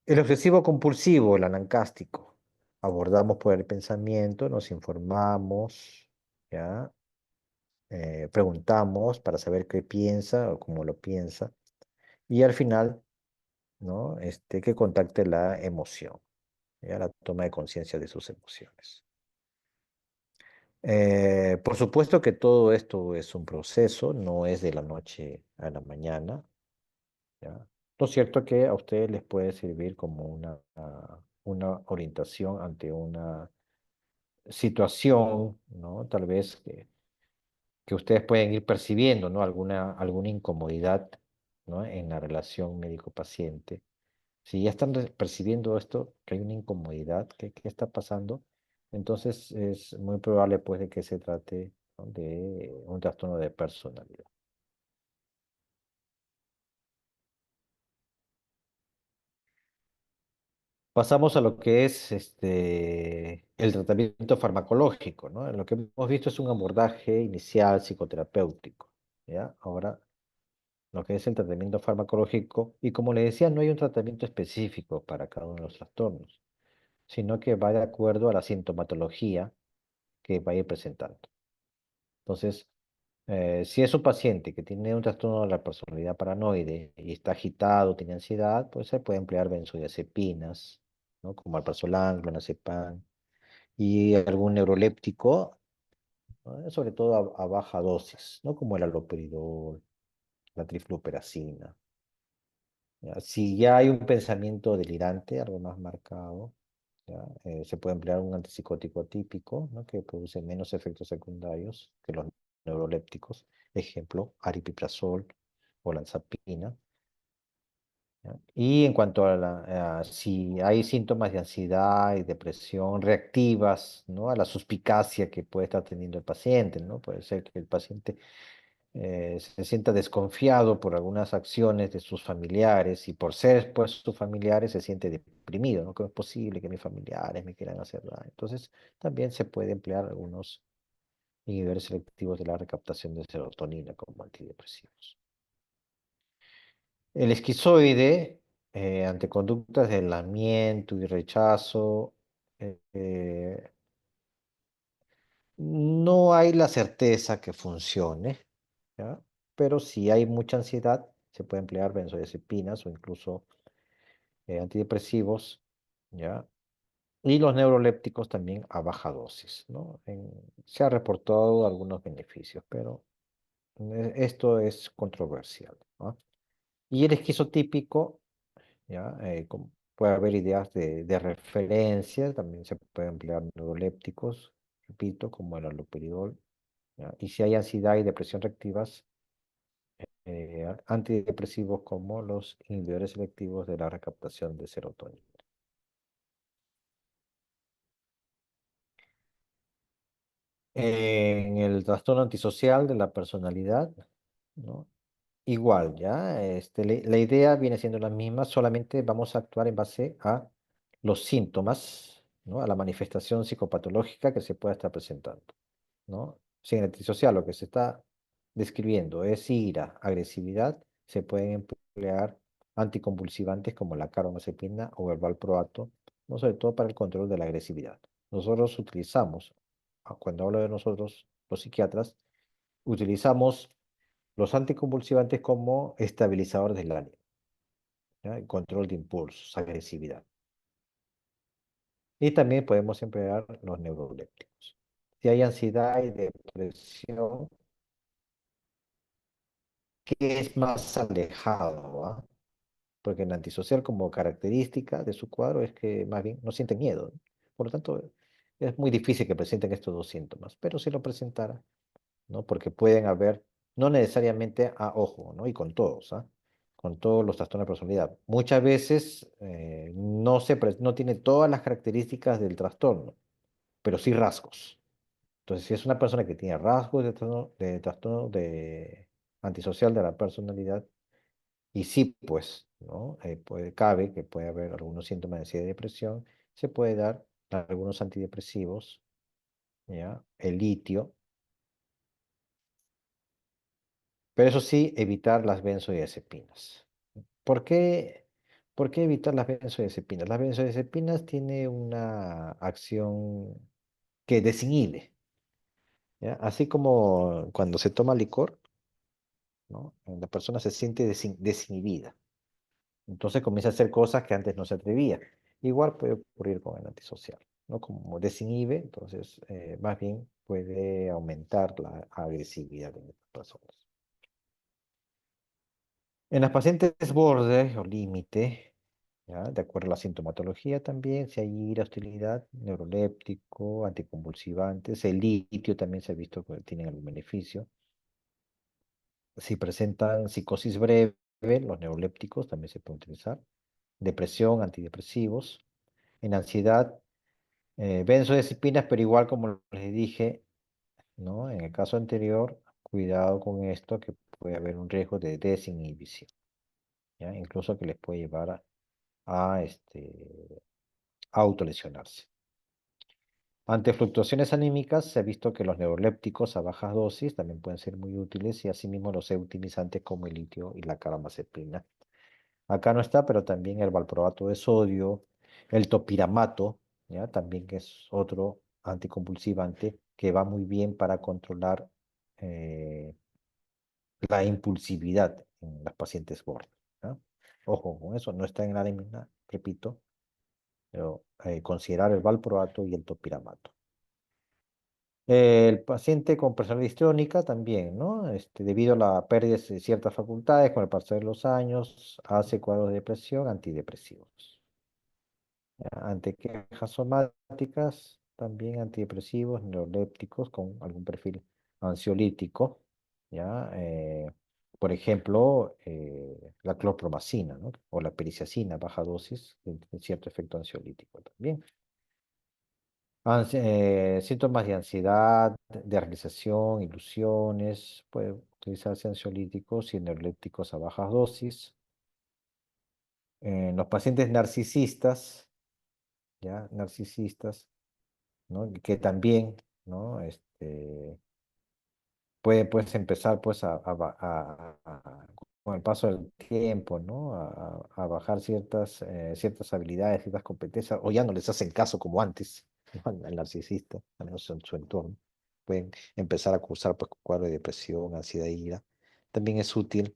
Speaker 1: El obsesivo compulsivo, el anancástico. abordamos por el pensamiento, nos informamos, ¿ya? Preguntamos para saber qué piensa o cómo lo piensa, y al final, ¿no? Que contacte la emoción, ¿ya? La toma de conciencia de sus emociones. Por supuesto que todo esto es un proceso, no es de la noche a la mañana, ¿ya? Lo cierto es que a ustedes les puede servir como una orientación ante una situación, ¿no? Tal vez que ustedes pueden ir percibiendo, ¿no? Alguna incomodidad, ¿no? En la relación médico-paciente. Si ya están percibiendo esto, que hay una incomodidad, que está pasando, entonces es muy probable pues de que se trate, ¿no? De un trastorno de personalidad. Pasamos a lo que es el tratamiento farmacológico, ¿no? Lo que hemos visto es un abordaje inicial psicoterapéutico, ¿ya? Ahora, lo que es el tratamiento farmacológico, y como le decía, no hay un tratamiento específico para cada uno de los trastornos, sino que va de acuerdo a la sintomatología que vaya presentando. Entonces, si es un paciente que tiene un trastorno de la personalidad paranoide y está agitado, tiene ansiedad, pues se puede emplear benzodiazepinas, ¿no? Como alprazolam, clonazepam, y algún neuroléptico, ¿no? Sobre todo a baja dosis, ¿no? Como el haloperidol, la trifluperacina. ¿Ya? Si ya hay un pensamiento delirante, algo más marcado, ¿ya? Se puede emplear un antipsicótico típico, ¿no? Que produce menos efectos secundarios que los neurolépticos. Ejemplo, aripiprazol o lanzapina. ¿Ya? Y en cuanto si hay síntomas de ansiedad y depresión reactivas, ¿no? A la suspicacia que puede estar teniendo el paciente, ¿no? Puede ser que el paciente se sienta desconfiado por algunas acciones de sus familiares, y por ser pues sus familiares se siente deprimido, ¿no? ¿Cómo es posible que mis familiares me quieran hacer daño? Entonces, también se puede emplear algunos inhibidores selectivos de la recaptación de serotonina como antidepresivos. El esquizoide, ante conductas de aislamiento y rechazo, no hay la certeza que funcione, ¿ya? Pero si hay mucha ansiedad, se puede emplear benzodiazepinas o incluso antidepresivos, ¿ya? Y los neurolépticos también a baja dosis, ¿no? Se ha reportado algunos beneficios, pero esto es controversial, ¿no? Y el esquizotípico, ¿ya? Puede haber ideas de referencia, también se puede emplear neurolépticos, repito, como el haloperidol, ¿ya? Y si hay ansiedad y depresión reactivas, antidepresivos como los inhibidores selectivos de la recaptación de serotonina. En el trastorno antisocial de la personalidad, ¿no? Igual, ¿ya? La idea viene siendo la misma, solamente vamos a actuar en base a los síntomas, ¿no? A la manifestación psicopatológica que se pueda estar presentando, ¿no? Si en el antisocial lo que se está describiendo es ira, agresividad, se pueden emplear anticonvulsivantes como la carbamazepina o el valproato, no sobre todo para el control de la agresividad. Nosotros utilizamos, cuando hablo de nosotros, los psiquiatras, utilizamos los anticonvulsivantes como estabilizadores del ánimo, ¿ya? El control de impulsos, agresividad. Y también podemos emplear los neurolépticos. Si hay ansiedad y depresión, que es más alejado, ¿ah? Porque el antisocial como característica de su cuadro es que más bien no siente miedo, ¿no? Por lo tanto, es muy difícil que presenten estos dos síntomas, pero si lo presentara, ¿no? Porque pueden haber, no necesariamente a ojo, ¿no? Y con todos, ¿ah? Con todos los trastornos de personalidad. Muchas veces no tiene todas las características del trastorno, pero sí rasgos. Entonces, si es una persona que tiene rasgos de trastorno de antisocial de la personalidad, y sí, pues, ¿no? Cabe que puede haber algunos síntomas de ansiedad y depresión, se puede dar algunos antidepresivos, ¿ya? El litio, pero eso sí, evitar las benzodiazepinas. ¿Por qué? ¿Por qué evitar las benzodiazepinas? Las benzodiazepinas tienen una acción que desinhibe, ¿ya? Así como cuando se toma licor, ¿no? La persona se siente desinhibida. Entonces comienza a hacer cosas que antes no se atrevía. Igual puede ocurrir con el antisocial, ¿no? Como desinhibe, entonces más bien puede aumentar la agresividad de las personas. En las pacientes borde o límite, ¿ya? De acuerdo a la sintomatología también, si hay ira, hostilidad, neuroléptico, anticonvulsivantes, el litio también se ha visto que tienen algún beneficio. Si presentan psicosis breve, los neurolépticos también se pueden utilizar. Depresión, antidepresivos. En ansiedad, benzodiazepinas, pero igual como les dije, ¿no? En el caso anterior, cuidado con esto, que puede haber un riesgo de desinhibición, ¿ya? Incluso que les puede llevar a autolesionarse. Ante fluctuaciones anímicas, se ha visto que los neurolépticos a bajas dosis también pueden ser muy útiles y asimismo los eutimizantes como el litio y la carbamazepina. Acá no está, pero también el valproato de sodio, el topiramato, ¿ya? También que es otro anticonvulsivante que va muy bien para controlar eh, la impulsividad en las pacientes BORD, ¿ya? Ojo con eso, no está en la anemia, repito, pero considerar el valproato y el topiramato. El paciente con personalidad histriónica también, ¿no? Debido a la pérdida de ciertas facultades con el pasar de los años, hace cuadros de depresión, antidepresivos. ¿Ya? Ante quejas somáticas, también antidepresivos, neurolépticos con algún perfil ansiolítico, ¿ya? Por ejemplo, la clorpromacina, ¿no? O la periciacina, baja dosis, tiene cierto efecto ansiolítico también. Síntomas de ansiedad, de realización, ilusiones, puede utilizarse ansiolíticos y neurolépticos a bajas dosis. En los pacientes narcisistas, ¿ya? Narcisistas, ¿no? Que también, ¿no? Puede pues empezar pues con el paso del tiempo, ¿no? A bajar ciertas habilidades, ciertas competencias, o ya no les hacen caso como antes, ¿no? Al narcisista, al menos en su entorno. Pueden empezar a cursar pues con cuadro de depresión, ansiedad e ira. También es útil,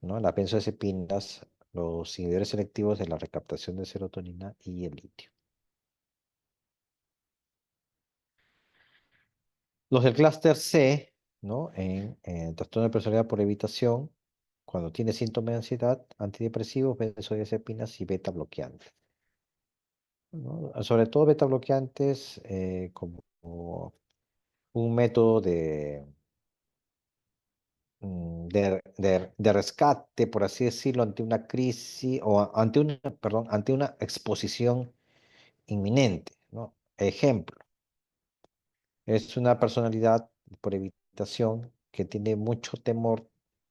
Speaker 1: ¿no? Las benzodiazepinas, los inhibidores selectivos de la recaptación de serotonina y el litio. Los del clúster C, ¿no? En trastorno de personalidad por evitación, cuando tiene síntomas de ansiedad, antidepresivos, benzodiazepinas y beta bloqueantes, ¿no? Sobre todo beta bloqueantes como un método de rescate, por así decirlo, ante una crisis o ante una exposición inminente, ¿no? Ejemplo. Es una personalidad por evitación que tiene mucho temor,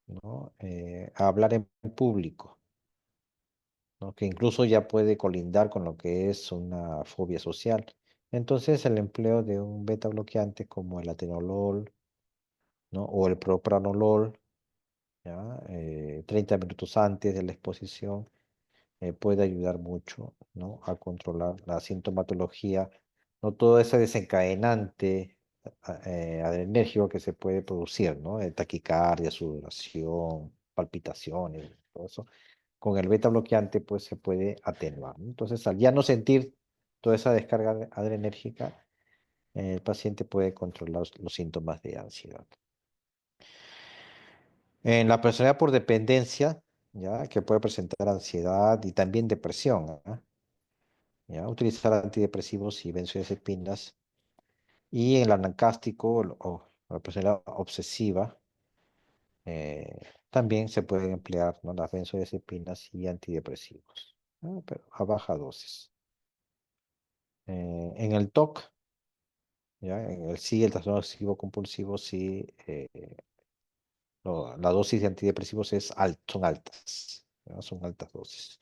Speaker 1: ¿no? A hablar en público, ¿no? Que incluso ya puede colindar con lo que es una fobia social. Entonces, el empleo de un beta bloqueante como el atenolol, ¿no? O el propranolol, ¿ya? 30 minutos antes de la exposición puede ayudar mucho, ¿no? A controlar la sintomatología, no todo ese desencadenante adrenérgico que se puede producir, ¿no? Taquicardia, sudoración, palpitaciones, todo eso. Con el beta bloqueante, pues se puede atenuar, ¿no? Entonces, al ya no sentir toda esa descarga adrenérgica, el paciente puede controlar los síntomas de ansiedad. En la personalidad por dependencia, ¿ya? Que puede presentar ansiedad y también depresión, ¿ah? ¿Ya? Utilizar antidepresivos y benzodiazepinas. Y en el anancástico o la personalidad obsesiva, también se pueden emplear, ¿no? Las benzodiazepinas y antidepresivos, ¿no? Pero a baja dosis. En el TOC, ¿ya? En el sí, el trastorno obsesivo compulsivo, sí, la dosis de antidepresivos son altas, ¿ya? Son altas dosis.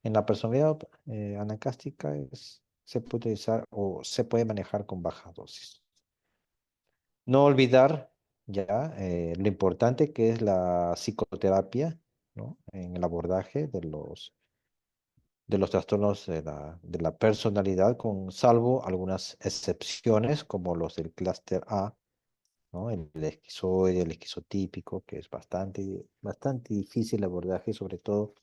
Speaker 1: En la personalidad anancástica se puede utilizar o se puede manejar con bajas dosis. No olvidar ya lo importante que es la psicoterapia, ¿no? En el abordaje de los trastornos de la personalidad, con salvo algunas excepciones como los del clúster A, ¿no? El esquizoide, el esquizotípico, que es bastante difícil el abordaje, sobre todo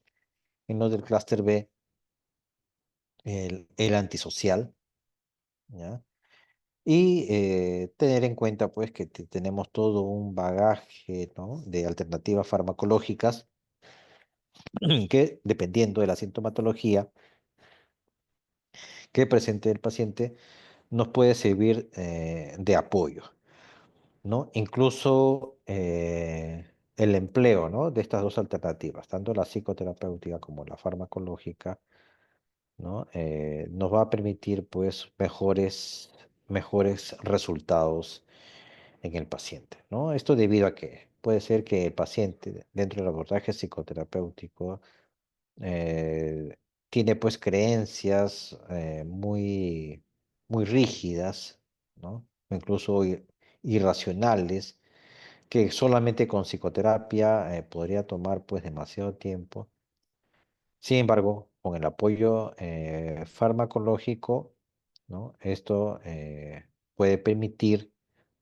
Speaker 1: en los del clúster B, el antisocial, ¿ya? Y tener en cuenta pues que tenemos todo un bagaje, ¿no?, de alternativas farmacológicas que, dependiendo de la sintomatología que presente el paciente, nos puede servir de apoyo, ¿no? Incluso el empleo, ¿no?, de estas dos alternativas, tanto la psicoterapéutica como la farmacológica, ¿no? Nos va a permitir pues mejores resultados en el paciente, ¿no? Esto debido a que puede ser que el paciente dentro del abordaje psicoterapéutico eh, tiene pues creencias muy rígidas, ¿no? O incluso irracionales, que solamente con psicoterapia podría tomar pues demasiado tiempo. Sin embargo, con el apoyo farmacológico, ¿no?, esto puede permitir,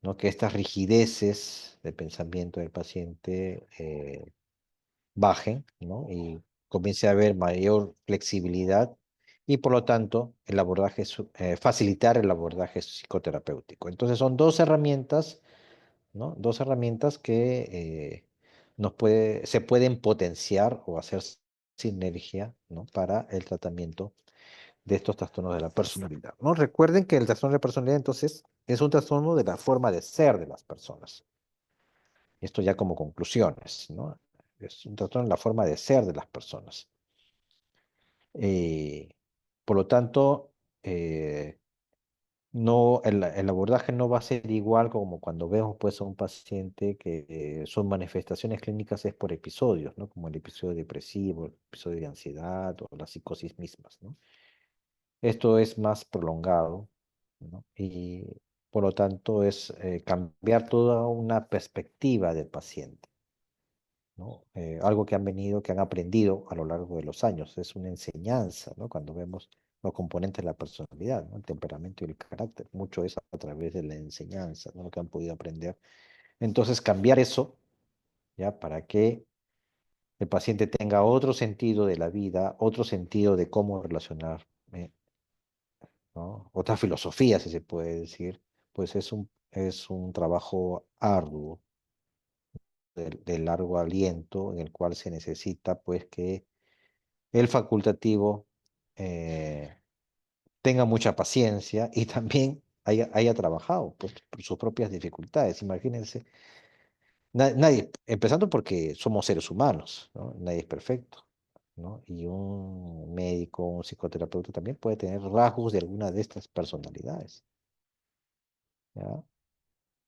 Speaker 1: ¿no?, que estas rigideces de pensamiento del paciente bajen, ¿no?, y comience a haber mayor flexibilidad y por lo tanto facilitar el abordaje psicoterapéutico. Entonces son dos herramientas, ¿no? Dos herramientas que se pueden potenciar o hacer sinergia, ¿no?, para el tratamiento de estos trastornos de la personalidad, ¿no? Recuerden que el trastorno de personalidad entonces es un trastorno de la forma de ser de las personas. Esto ya como conclusiones, ¿no? Es un trastorno de la forma de ser de las personas. Eh, por lo tanto, no, el abordaje no va a ser igual como cuando vemos pues a un paciente que son manifestaciones clínicas es por episodios, ¿no? Como el episodio depresivo, el episodio de ansiedad o la psicosis mismas, ¿no? Esto es más prolongado, ¿no? Y por lo tanto es cambiar toda una perspectiva del paciente, ¿no? Algo que han aprendido a lo largo de los años, es una enseñanza, ¿no? Cuando vemos los componentes de la personalidad, ¿no?, el temperamento y el carácter, mucho es a través de la enseñanza, ¿no?, lo que han podido aprender. Entonces, cambiar eso, ¿ya?, para que el paciente tenga otro sentido de la vida, otro sentido de cómo relacionar, ¿no?, otra filosofía, si se puede decir, pues es un trabajo arduo, de largo aliento, en el cual se necesita, pues, que el facultativo eh, tenga mucha paciencia y también haya trabajado pues, por sus propias dificultades. Imagínense, nadie, empezando porque somos seres humanos, ¿no? Nadie es perfecto, ¿no? Y un médico, un psicoterapeuta también puede tener rasgos de alguna de estas personalidades, ¿ya?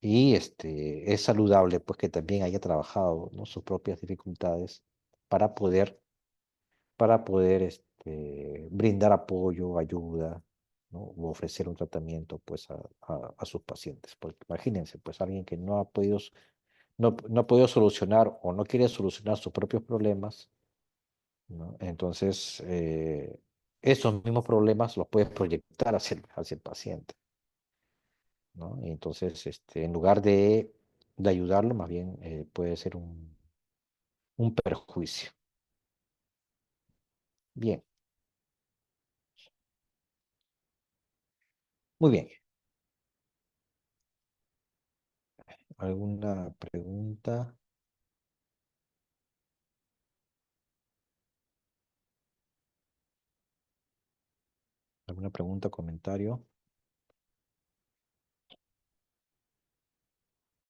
Speaker 1: Y es saludable pues que también haya trabajado, ¿no?, sus propias dificultades para poder brindar apoyo, ayuda, ¿no?, u ofrecer un tratamiento pues a sus pacientes. Porque imagínense, pues alguien que no ha podido solucionar o no quiere solucionar sus propios problemas, ¿no? Entonces, esos mismos problemas los puedes proyectar hacia el paciente, ¿no? Y entonces, en lugar de ayudarlo, más bien puede ser un perjuicio. Bien, muy bien. ¿Alguna pregunta? ¿Alguna pregunta, comentario?